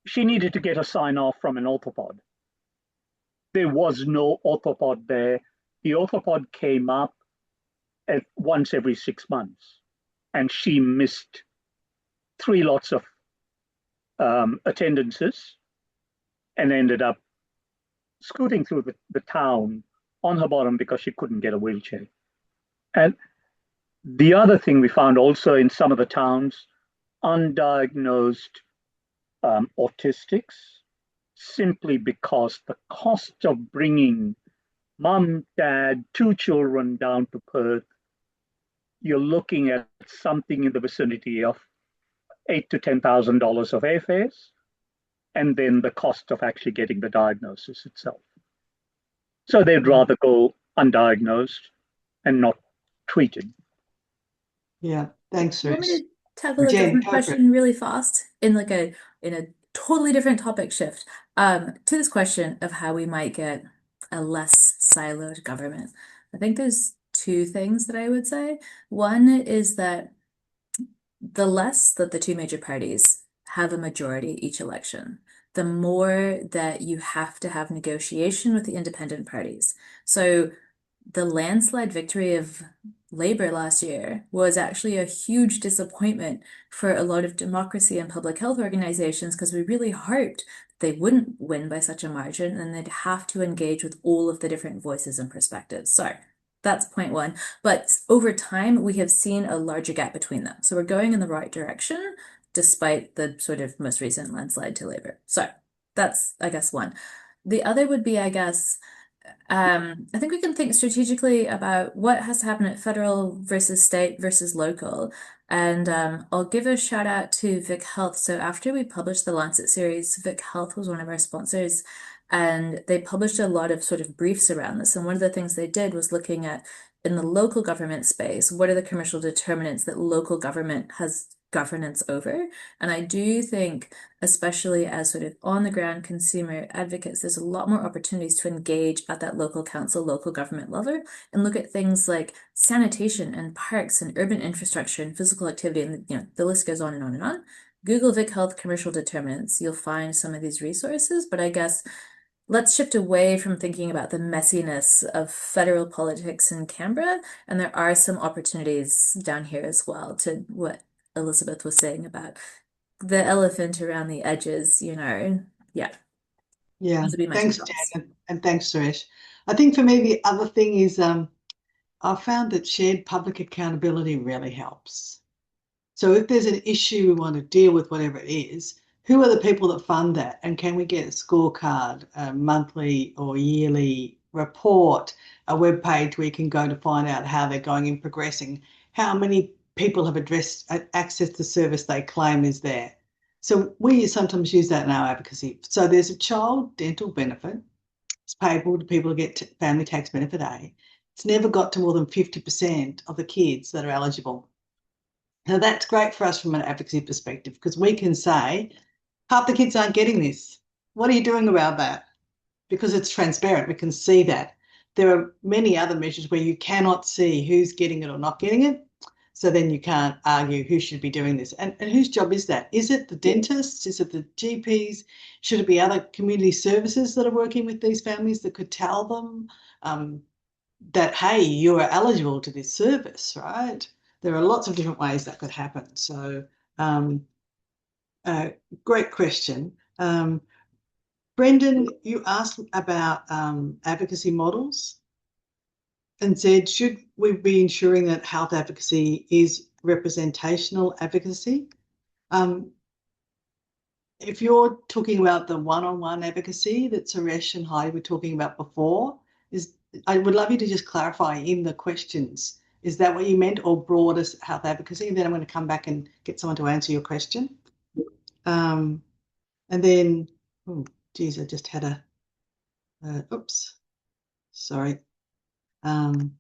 she needed to get a sign-off from an orthopod. There was no orthopod there. The orthopod came up at once every 6 months, and she missed 3 lots of attendances and ended up scooting through the town on her bottom because she couldn't get a wheelchair. And the other thing we found also in some of the towns, undiagnosed autistics, simply because the cost of bringing mum, dad, 2 children down to Perth, you're looking at something in the vicinity of $8,000 to $10,000 of airfares, and then the cost of actually getting the diagnosis itself. So they'd rather go undiagnosed and not treated. Yeah, thanks, Suresh. Want me to tackle a Jen, government go for it. question really fast in a totally different topic shift to this question of how we might get a less siloed government? I think there's 2 things that I would say. One is that the less that the two major parties have a majority each election, the more that you have to have negotiation with the independent parties. So the landslide victory of Labour last year was actually a huge disappointment for a lot of democracy and public health organizations, because we really hoped they wouldn't win by such a margin and they'd have to engage with all of the different voices and perspectives. So that's point one. But over time, we have seen a larger gap between them. So we're going in the right direction, despite the sort of most recent landslide to Labour. So that's, I guess, one. The other would be, I guess, I think we can think strategically about what has to happen at federal versus state versus local. And I'll give a shout out to Vic Health. So after we published the Lancet series, Vic Health was one of our sponsors, and they published a lot of sort of briefs around this. And one of the things they did was looking at, in the local government space, what are the commercial determinants that local government has governance over? And I do think, especially as sort of on the ground consumer advocates, there's a lot more opportunities to engage at that local council, local government level, and look at things like sanitation and parks and urban infrastructure and physical activity. And the list goes on and on and on. Google Vic Health commercial determinants. You'll find some of these resources, but I guess let's shift away from thinking about the messiness of federal politics in Canberra. And there are some opportunities down here as well, to what Elizabeth was saying about the elephant around the edges, Yeah. Yeah. Those would be my Thanks, two thoughts. Jen, and thanks, Suresh. I think for me, the other thing is I've found that shared public accountability really helps. So if there's an issue we want to deal with, whatever it is, who are the people that fund that? And can we get a scorecard, a monthly or yearly report, a web page where you can go to find out how they're going and progressing, how many people have accessed the service they claim is there. So we sometimes use that in our advocacy. So there's a child dental benefit. It's payable to people who get family tax benefit A. It's never got to more than 50% of the kids that are eligible. Now that's great for us from an advocacy perspective, because we can say, half the kids aren't getting this. What are you doing about that? Because it's transparent, we can see that. There are many other measures where you cannot see who's getting it or not getting it. So then you can't argue who should be doing this. And whose job is that? Is it the dentists? Is it the GPs? Should it be other community services that are working with these families that could tell them that, hey, you are eligible to this service, right? There are lots of different ways that could happen. So great question. Brendan, you asked about advocacy models and said, should we be ensuring that health advocacy is representational advocacy? If you're talking about the one-on-one advocacy that Suresh and Heidi were talking about before, I would love you to just clarify in the questions. Is that what you meant, or broader health advocacy? And then I'm going to come back and get someone to answer your question. And then, oh, geez, I just had oops, sorry. Amount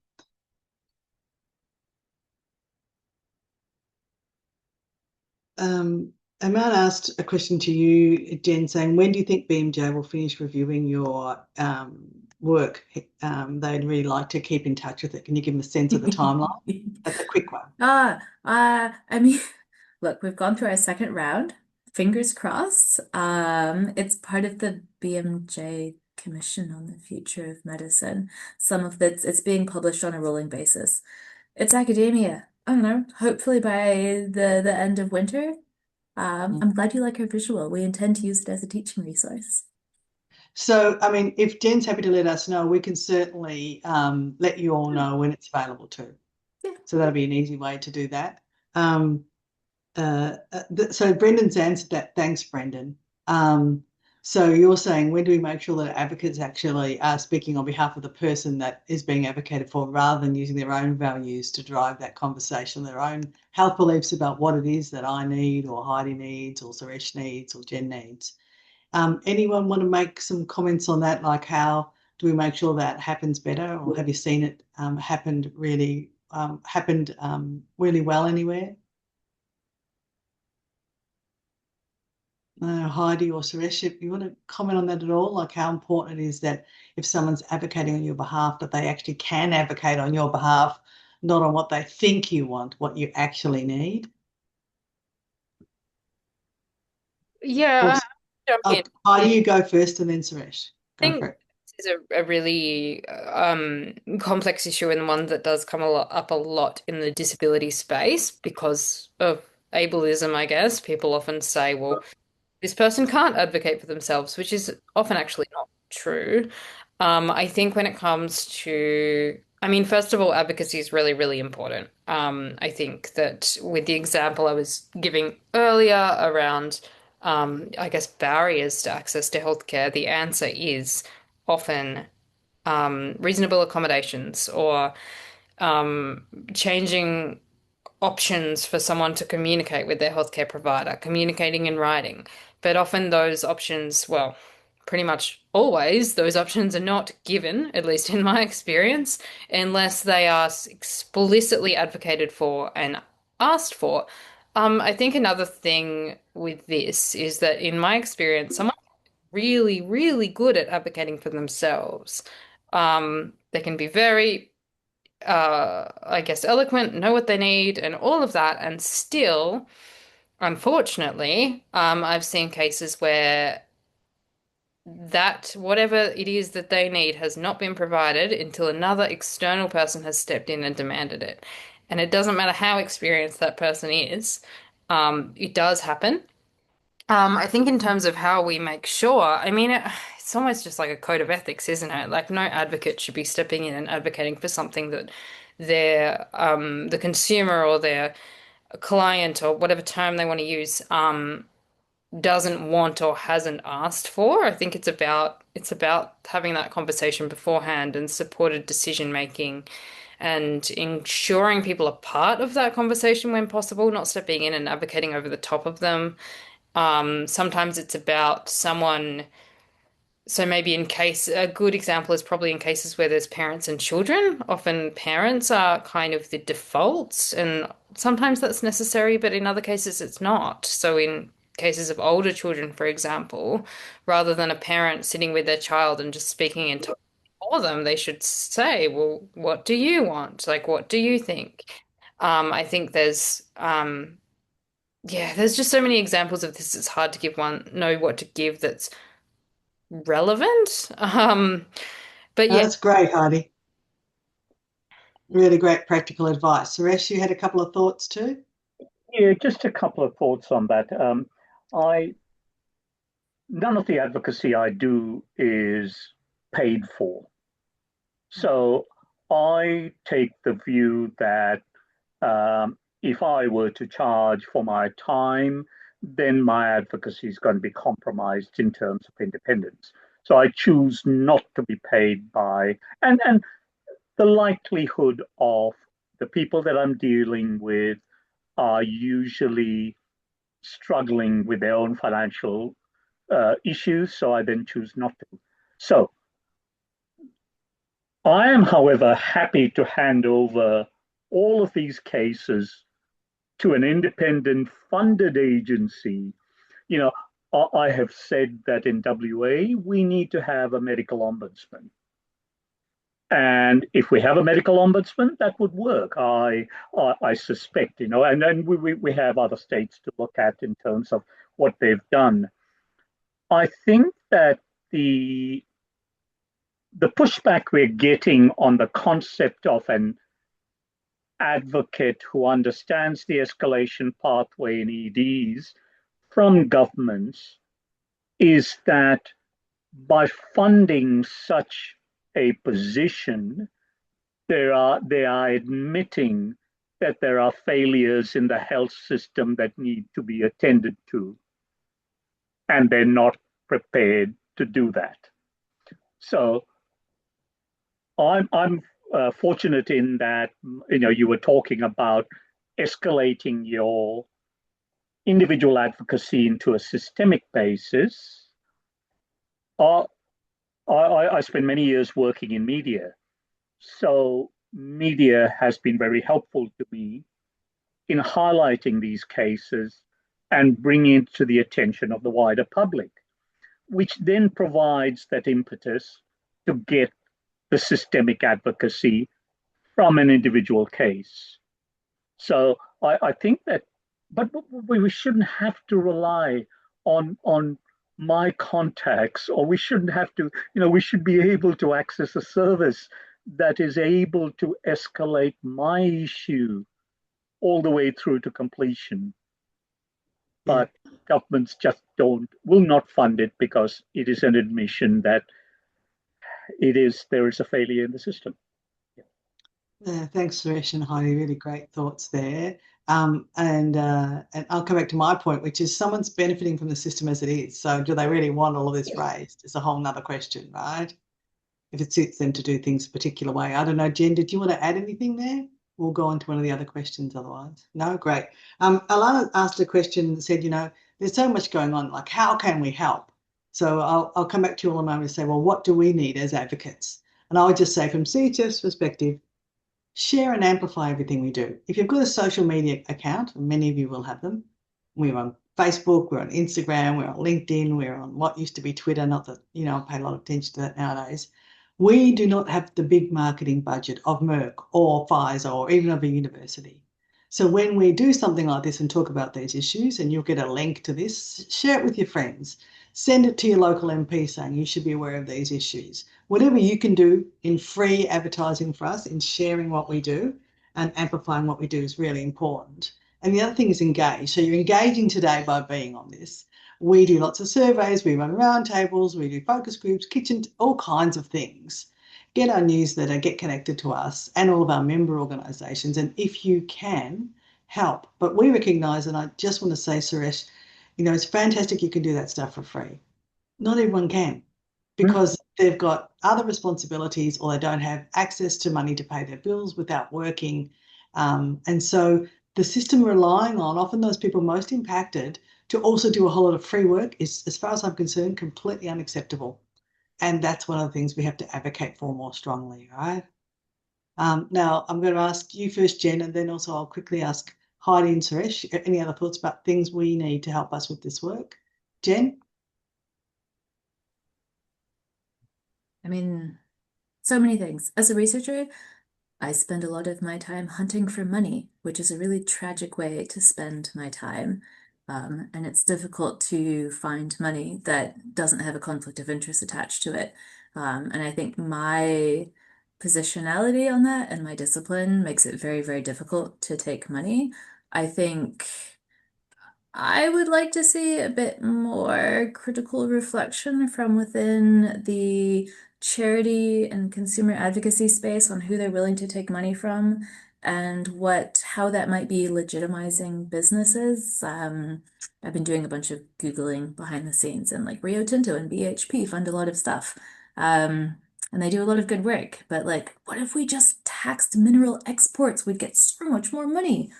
asked a question to you, Jen, saying, when do you think BMJ will finish reviewing your work? They'd really like to keep in touch with it. Can you give them a sense of the timeline? That's a quick one. I mean, look, we've gone through our second round. Fingers crossed. It's part of the BMJ Commission on the Future of Medicine. Some of it's being published on a rolling basis. It's academia. I don't know. Hopefully by the end of winter. I'm glad you like our visual. We intend to use it as a teaching resource. So, I mean, if Jen's happy to let us know, we can certainly let you all know when it's available too. Yeah. So that'll be an easy way to do that. So Brendan's answered that. Thanks, Brendan. So you're saying, when do we make sure that advocates actually are speaking on behalf of the person that is being advocated for, rather than using their own values to drive that conversation, their own health beliefs about what it is that I need, or Heidi needs, or Suresh needs, or Jen needs? Anyone want to make some comments on that? Like, how do we make sure that happens better, or have you seen it happened really well anywhere? Heidi or Suresh, if you want to comment on that at all, like how important it is that if someone's advocating on your behalf, that they actually can advocate on your behalf, not on what they think you want, what you actually need. Yeah, jump in. Heidi, you go first and then Suresh. I Go for think it. this is a really complex issue and one that does come up a lot in the disability space because of ableism, I guess. People often say, well, this person can't advocate for themselves, which is often actually not true. I think when it comes to, I mean, first of all, advocacy is really, really important. I think that with the example I was giving earlier around, I guess, barriers to access to healthcare, the answer is often reasonable accommodations or changing options for someone to communicate with their healthcare provider, communicating in writing. But often those options, well, pretty much always, those options are not given, at least in my experience, unless they are explicitly advocated for and asked for. I think another thing with this is that in my experience, someone really, really good at advocating for themselves. They can be very I guess, eloquent, know what they need, and all of that. And still, unfortunately, I've seen cases where that whatever it is that they need has not been provided until another external person has stepped in and demanded it. And it doesn't matter how experienced that person is, it does happen. I think in terms of how we make sure, I mean, it's almost just like a code of ethics, isn't it? Like no advocate should be stepping in and advocating for something that the consumer or their client or whatever term they want to use, doesn't want or hasn't asked for. I think it's about having that conversation beforehand and supported decision making and ensuring people are part of that conversation when possible, not stepping in and advocating over the top of them. Sometimes it's about someone, so maybe in case, a good example is probably in cases where there's parents and children. Often parents are kind of the defaults, and sometimes that's necessary, but in other cases it's not. So in cases of older children, for example, rather than a parent sitting with their child and just speaking into for them, they should say, well, what do you want? Like, what do you think? I think there's just so many examples of this. It's hard to know what to give that's relevant. But yeah, That's great, Heidi. Really great practical advice. Suresh, you had a couple of thoughts too? Yeah, just a couple of thoughts on that. None of the advocacy I do is paid for. So I take the view that if I were to charge for my time, then my advocacy is going to be compromised in terms of independence. So I choose not to be paid by, and the likelihood of the people that I'm dealing with are usually struggling with their own financial issues, so I then choose not to. So I am, however, happy to hand over all of these cases to an independent funded agency. You know, I have said that in WA, we need to have a medical ombudsman. And if we have a medical ombudsman, that would work. I suspect, and then we have other states to look at in terms of what they've done. I think that the pushback we're getting on the concept of an advocate who understands the escalation pathway in EDs from governments is that by funding such a position, they are admitting that there are failures in the health system that need to be attended to, and they're not prepared to do that. So I'm fortunate in that you were talking about escalating your individual advocacy into a systemic basis. I spent many years working in media, so media has been very helpful to me in highlighting these cases and bringing it to the attention of the wider public, which then provides that impetus to get the systemic advocacy from an individual case. So I think that, but we shouldn't have to rely on my contacts, or we shouldn't have to, we should be able to access a service that is able to escalate my issue all the way through to completion. Yeah. But governments just will not fund it because it is an admission that there is a failure in the system. Yeah, thanks, Suresh and Heidi. Really great thoughts there. And I'll come back to my point, which is someone's benefiting from the system as it is. So do they really want all of this raised? It's a whole nother question, right? If it suits them to do things a particular way. I don't know, Jen, did you want to add anything there? We'll go on to one of the other questions otherwise. No, great. Alana asked a question that said, there's so much going on, like how can we help? So I'll come back to you all in a moment and say, well, what do we need as advocates? And I would just say from CHF's perspective, share and amplify everything we do. If you've got a social media account, and many of you will have them, we're on Facebook, we're on Instagram, we're on LinkedIn, we're on what used to be Twitter, not that, I pay a lot of attention to that nowadays. We do not have the big marketing budget of Merck or Pfizer or even of a university. So when we do something like this and talk about these issues, and you'll get a link to this, share it with your friends. Send it to your local MP saying you should be aware of these issues. Whatever you can do in free advertising for us, in sharing what we do and amplifying what we do is really important. And the other thing is engage. So you're engaging today by being on this. We do lots of surveys, we run roundtables, we do focus groups, kitchen, all kinds of things. Get our newsletter, get connected to us and all of our member organisations. And if you can, help. But we recognise, and I just want to say, Suresh, it's fantastic you can do that stuff for free. Not everyone can because they've got other responsibilities or they don't have access to money to pay their bills without working. And so the system relying on often those people most impacted to also do a whole lot of free work is, as far as I'm concerned, completely unacceptable. And that's one of the things we have to advocate for more strongly, right? Now, I'm going to ask you first, Jen, and then also I'll quickly ask Heidi and Suresh, any other thoughts about things we need to help us with this work? Jen? I mean, so many things. As a researcher, I spend a lot of my time hunting for money, which is a really tragic way to spend my time. And it's difficult to find money that doesn't have a conflict of interest attached to it. And I think my positionality on that and my discipline makes it very, very difficult to take money. I think I would like to see a bit more critical reflection from within the charity and consumer advocacy space on who they're willing to take money from and how that might be legitimizing businesses. I've been doing a bunch of Googling behind the scenes, and like Rio Tinto and BHP fund a lot of stuff. And they do a lot of good work, but like, what if we just taxed mineral exports? We'd get so much more money.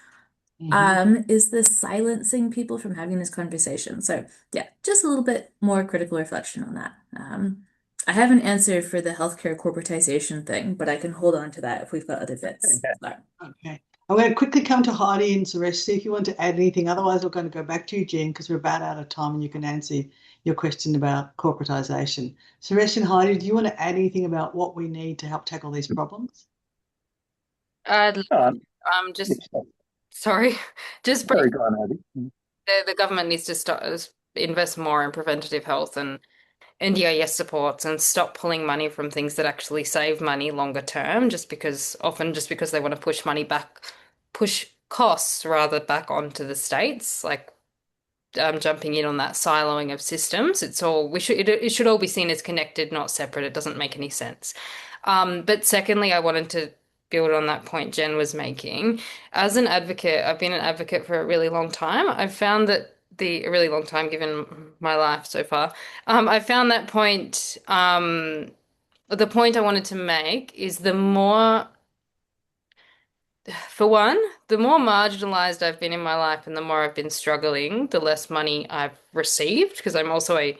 Is this silencing people from having this conversation? So yeah, just a little bit more critical reflection on that. I have an answer for the healthcare corporatization thing, but I can hold on to that if we've got other bits. So. Okay. I'm going to quickly come to Heidi and Suresh, see if you want to add anything. Otherwise, we're going to go back to you, Jen, because we're about out of time and you can answer your question about corporatization. Suresh and Heidi, do you want to add anything about what we need to help tackle these problems? Just sorry, just Sorry, go on, Heidi. the government needs to invest more in preventative health and NDIS supports and stop pulling money from things that actually save money longer term, just because they want to push costs rather back onto the states, like jumping in on that siloing of systems. It should all be seen as connected, not separate. It doesn't make any sense. But secondly, I wanted to build on that point Jen was making. As an advocate, I've been an advocate for a really long time. I've found that a really long time given my life so far. I found that point, the point I wanted to make is for one, the more marginalized I've been in my life and the more I've been struggling, the less money I've received, because I'm also a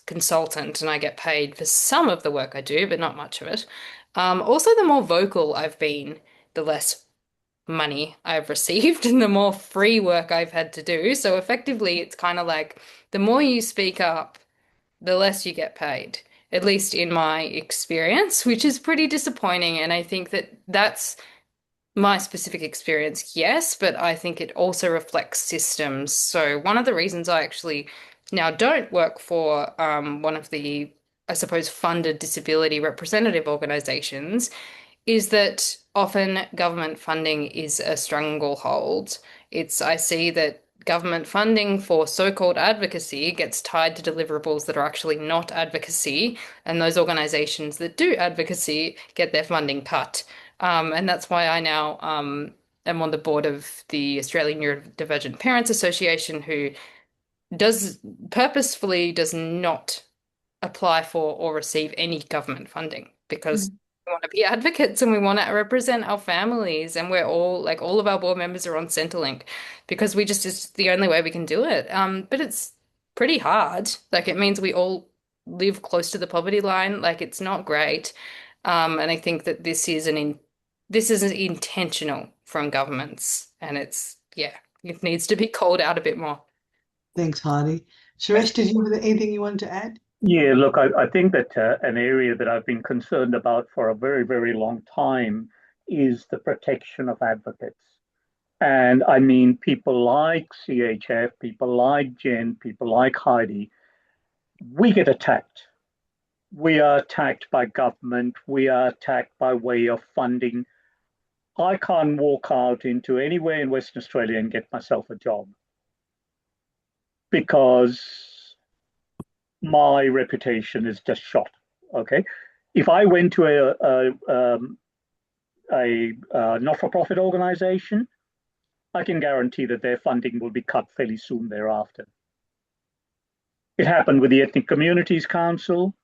consultant and I get paid for some of the work I do, but not much of it. Also, the more vocal I've been, the less money I've received and the more free work I've had to do. So effectively, it's kind of like the more you speak up, the less you get paid, at least in my experience, which is pretty disappointing. And I think that's my specific experience, yes, but I think it also reflects systems. So one of the reasons I actually now don't work for one of the, I suppose, funded disability representative organizations is that often government funding is a stranglehold. I see that government funding for so-called advocacy gets tied to deliverables that are actually not advocacy, and those organizations that do advocacy get their funding cut. And that's why I now am on the board of the Australian Neurodivergent Parents Association, who does purposefully does not apply for or receive any government funding because we want to be advocates and we want to represent our families, and we're all like all of our board members are on Centrelink because we just it's the only way we can do it. But it's pretty hard. Like it means we all live close to the poverty line. Like it's not great. And I think that this is intentional from governments, and it needs to be called out a bit more. Thanks, Heidi. Suresh, did you have anything you wanted to add? Yeah, look, I think that an area that I've been concerned about for a very, very long time is the protection of advocates. And I mean, people like CHF, people like Jenn, people like Heidi, we get attacked. We are attacked by government. We are attacked by way of funding. I can't walk out into anywhere in Western Australia and get myself a job because my reputation is just shot. Okay, if I went to a not-for-profit organization, I can guarantee that their funding will be cut fairly soon thereafter. It happened with the Ethnic Communities Council.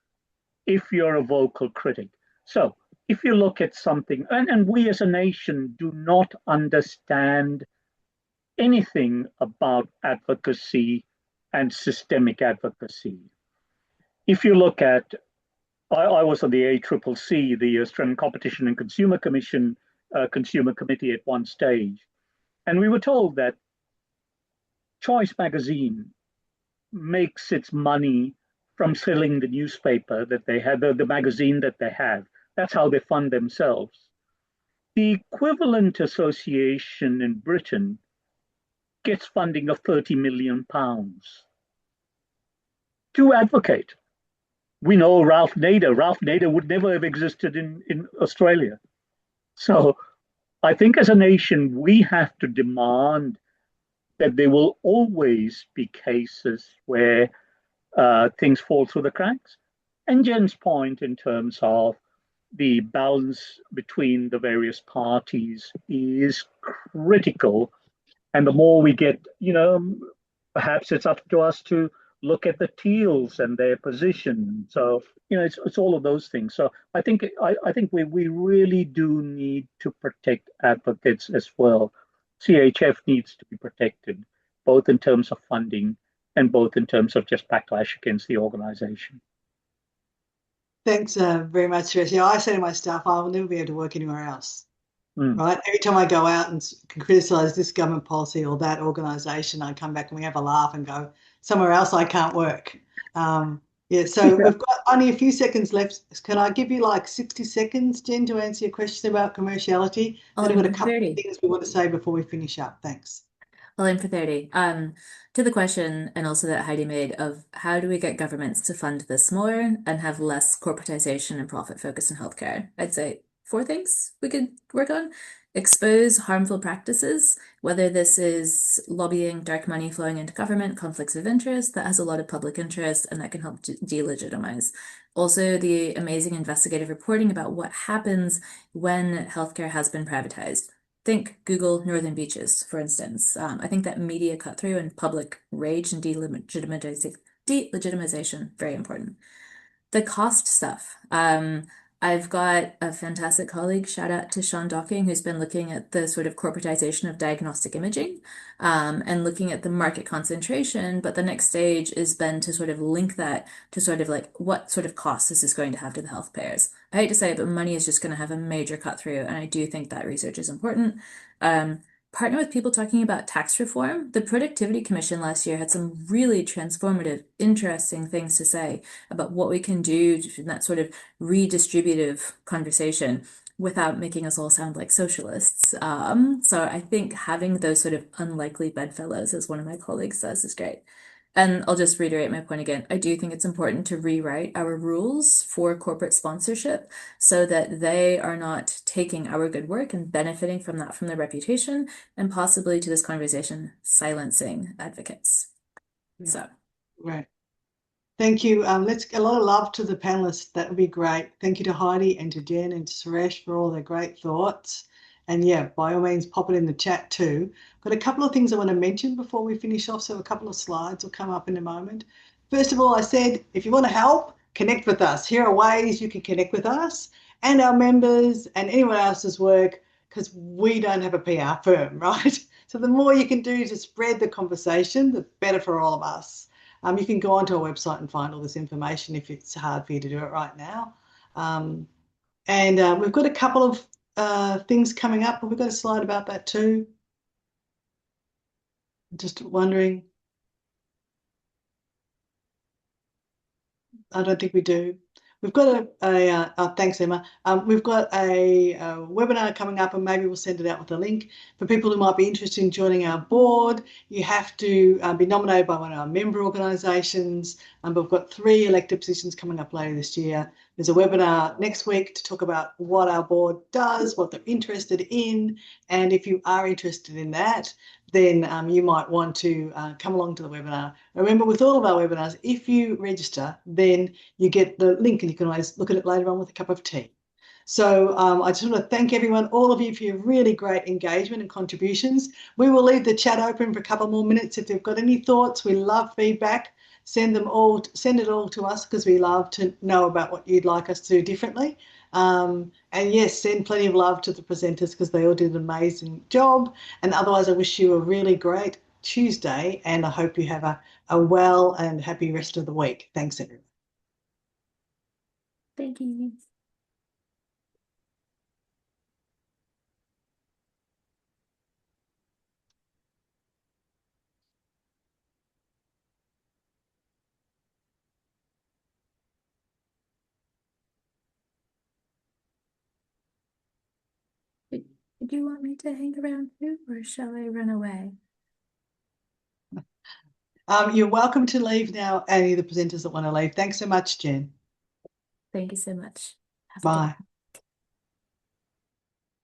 If you're a vocal critic, so if you look at something, and we as a nation do not understand anything about advocacy and systemic advocacy. If you look at, I was on the ACCC, the Australian Competition and Consumer Commission, Consumer Committee at one stage, and we were told that Choice magazine makes its money from selling the newspaper that they have, the magazine that they have. That's how they fund themselves. The equivalent association in Britain gets funding of £30 million to advocate. We know Ralph Nader. Ralph Nader would never have existed in Australia. So I think as a nation, we have to demand that there will always be cases where things fall through the cracks. And Jenn's point in terms of the balance between the various parties is critical. And the more we get, perhaps it's up to us to look at the Teals and their position. So, it's all of those things. So I think we really do need to protect advocates as well. CHF needs to be protected, both in terms of funding and both in terms of just backlash against the organization. Thanks very much, Suresh. Yeah, I say to my staff, I will never be able to work anywhere else. Right? Every time I go out and can criticise this government policy or that organisation, I come back and we have a laugh and go, somewhere else I can't work. So we've got only a few seconds left. Can I give you like 60 seconds, Jenn, to answer your question about commerciality? Then we've got a couple of things we want to say before we finish up. Thanks. I'll aim for 30. To the question, and also that Heidi made, of how do we get governments to fund this more and have less corporatization and profit focus in healthcare? I'd say 4 things we could work on. Expose harmful practices, whether this is lobbying, dark money flowing into government, conflicts of interest that has a lot of public interest and that can help delegitimize. Also, the amazing investigative reporting about what happens when healthcare has been privatized. Think Google Northern Beaches, for instance. I think that media cut through and public rage and delegitimization, very important. The cost stuff. I've got a fantastic colleague, shout out to Sean Docking, who's been looking at the sort of corporatization of diagnostic imaging and looking at the market concentration. But the next stage is then to sort of link that to sort of like what sort of costs this is going to have to the health payers. I hate to say it, but money is just going to have a major cut through. And I do think that research is important. Partner with people talking about tax reform. The Productivity Commission last year had some really transformative, interesting things to say about what we can do in that sort of redistributive conversation. without making us all sound like socialists. So I think having those sort of unlikely bedfellows, as one of my colleagues says, is great. And I'll just reiterate my point again. I do think it's important to rewrite our rules for corporate sponsorship so that they are not taking our good work and benefiting from that, from their reputation, and possibly, to this conversation, silencing advocates. So, Right. Thank you. Let's get a lot of love to the panelists. That would be great. Thank you to Heidi and to Jen and to Suresh for all their great thoughts. And yeah, by all means, pop it in the chat too. Got a couple of things I want to mention before we finish off. So a couple of slides will come up in a moment. First of all, I said, if you want to help, connect with us. Here are ways you can connect with us and our members and anyone else's work, because we don't have a PR firm, right? So the more you can do to spread the conversation, the better for all of us. You can go onto our website and find all this information if it's hard for you to do it right now. And we've got a couple of things coming up. Have we got a slide about that too? Just wondering. I don't think we do. We've got thanks, Emma. We've got a webinar coming up, and maybe we'll send it out with a link for people who might be interested in joining our board. You have to be nominated by one of our member organisations. But we've got 3 elected positions coming up later this year. There's a webinar next week to talk about what our board does, what they're interested in, and if you are interested in that, then you might want to come along to the webinar. Remember, with all of our webinars, if you register, then you get the link and you can always look at it later on with a cup of tea. So I just want to thank everyone, all of you, for your really great engagement and contributions. We will leave the chat open for a couple more minutes. If you've got any thoughts, we love feedback. Send it all to us, because we love to know about what you'd like us to do differently. And yes, send plenty of love to the presenters, because they all did an amazing job. And otherwise, I wish you a really great Tuesday, and I hope you have a well and happy rest of the week. Thanks, everyone. thank you. Do you want me to hang around too, or shall I run away? You're welcome to leave now, any of the presenters that want to leave. Thanks so much, Jen. Thank you so much. Have a good Bye. one.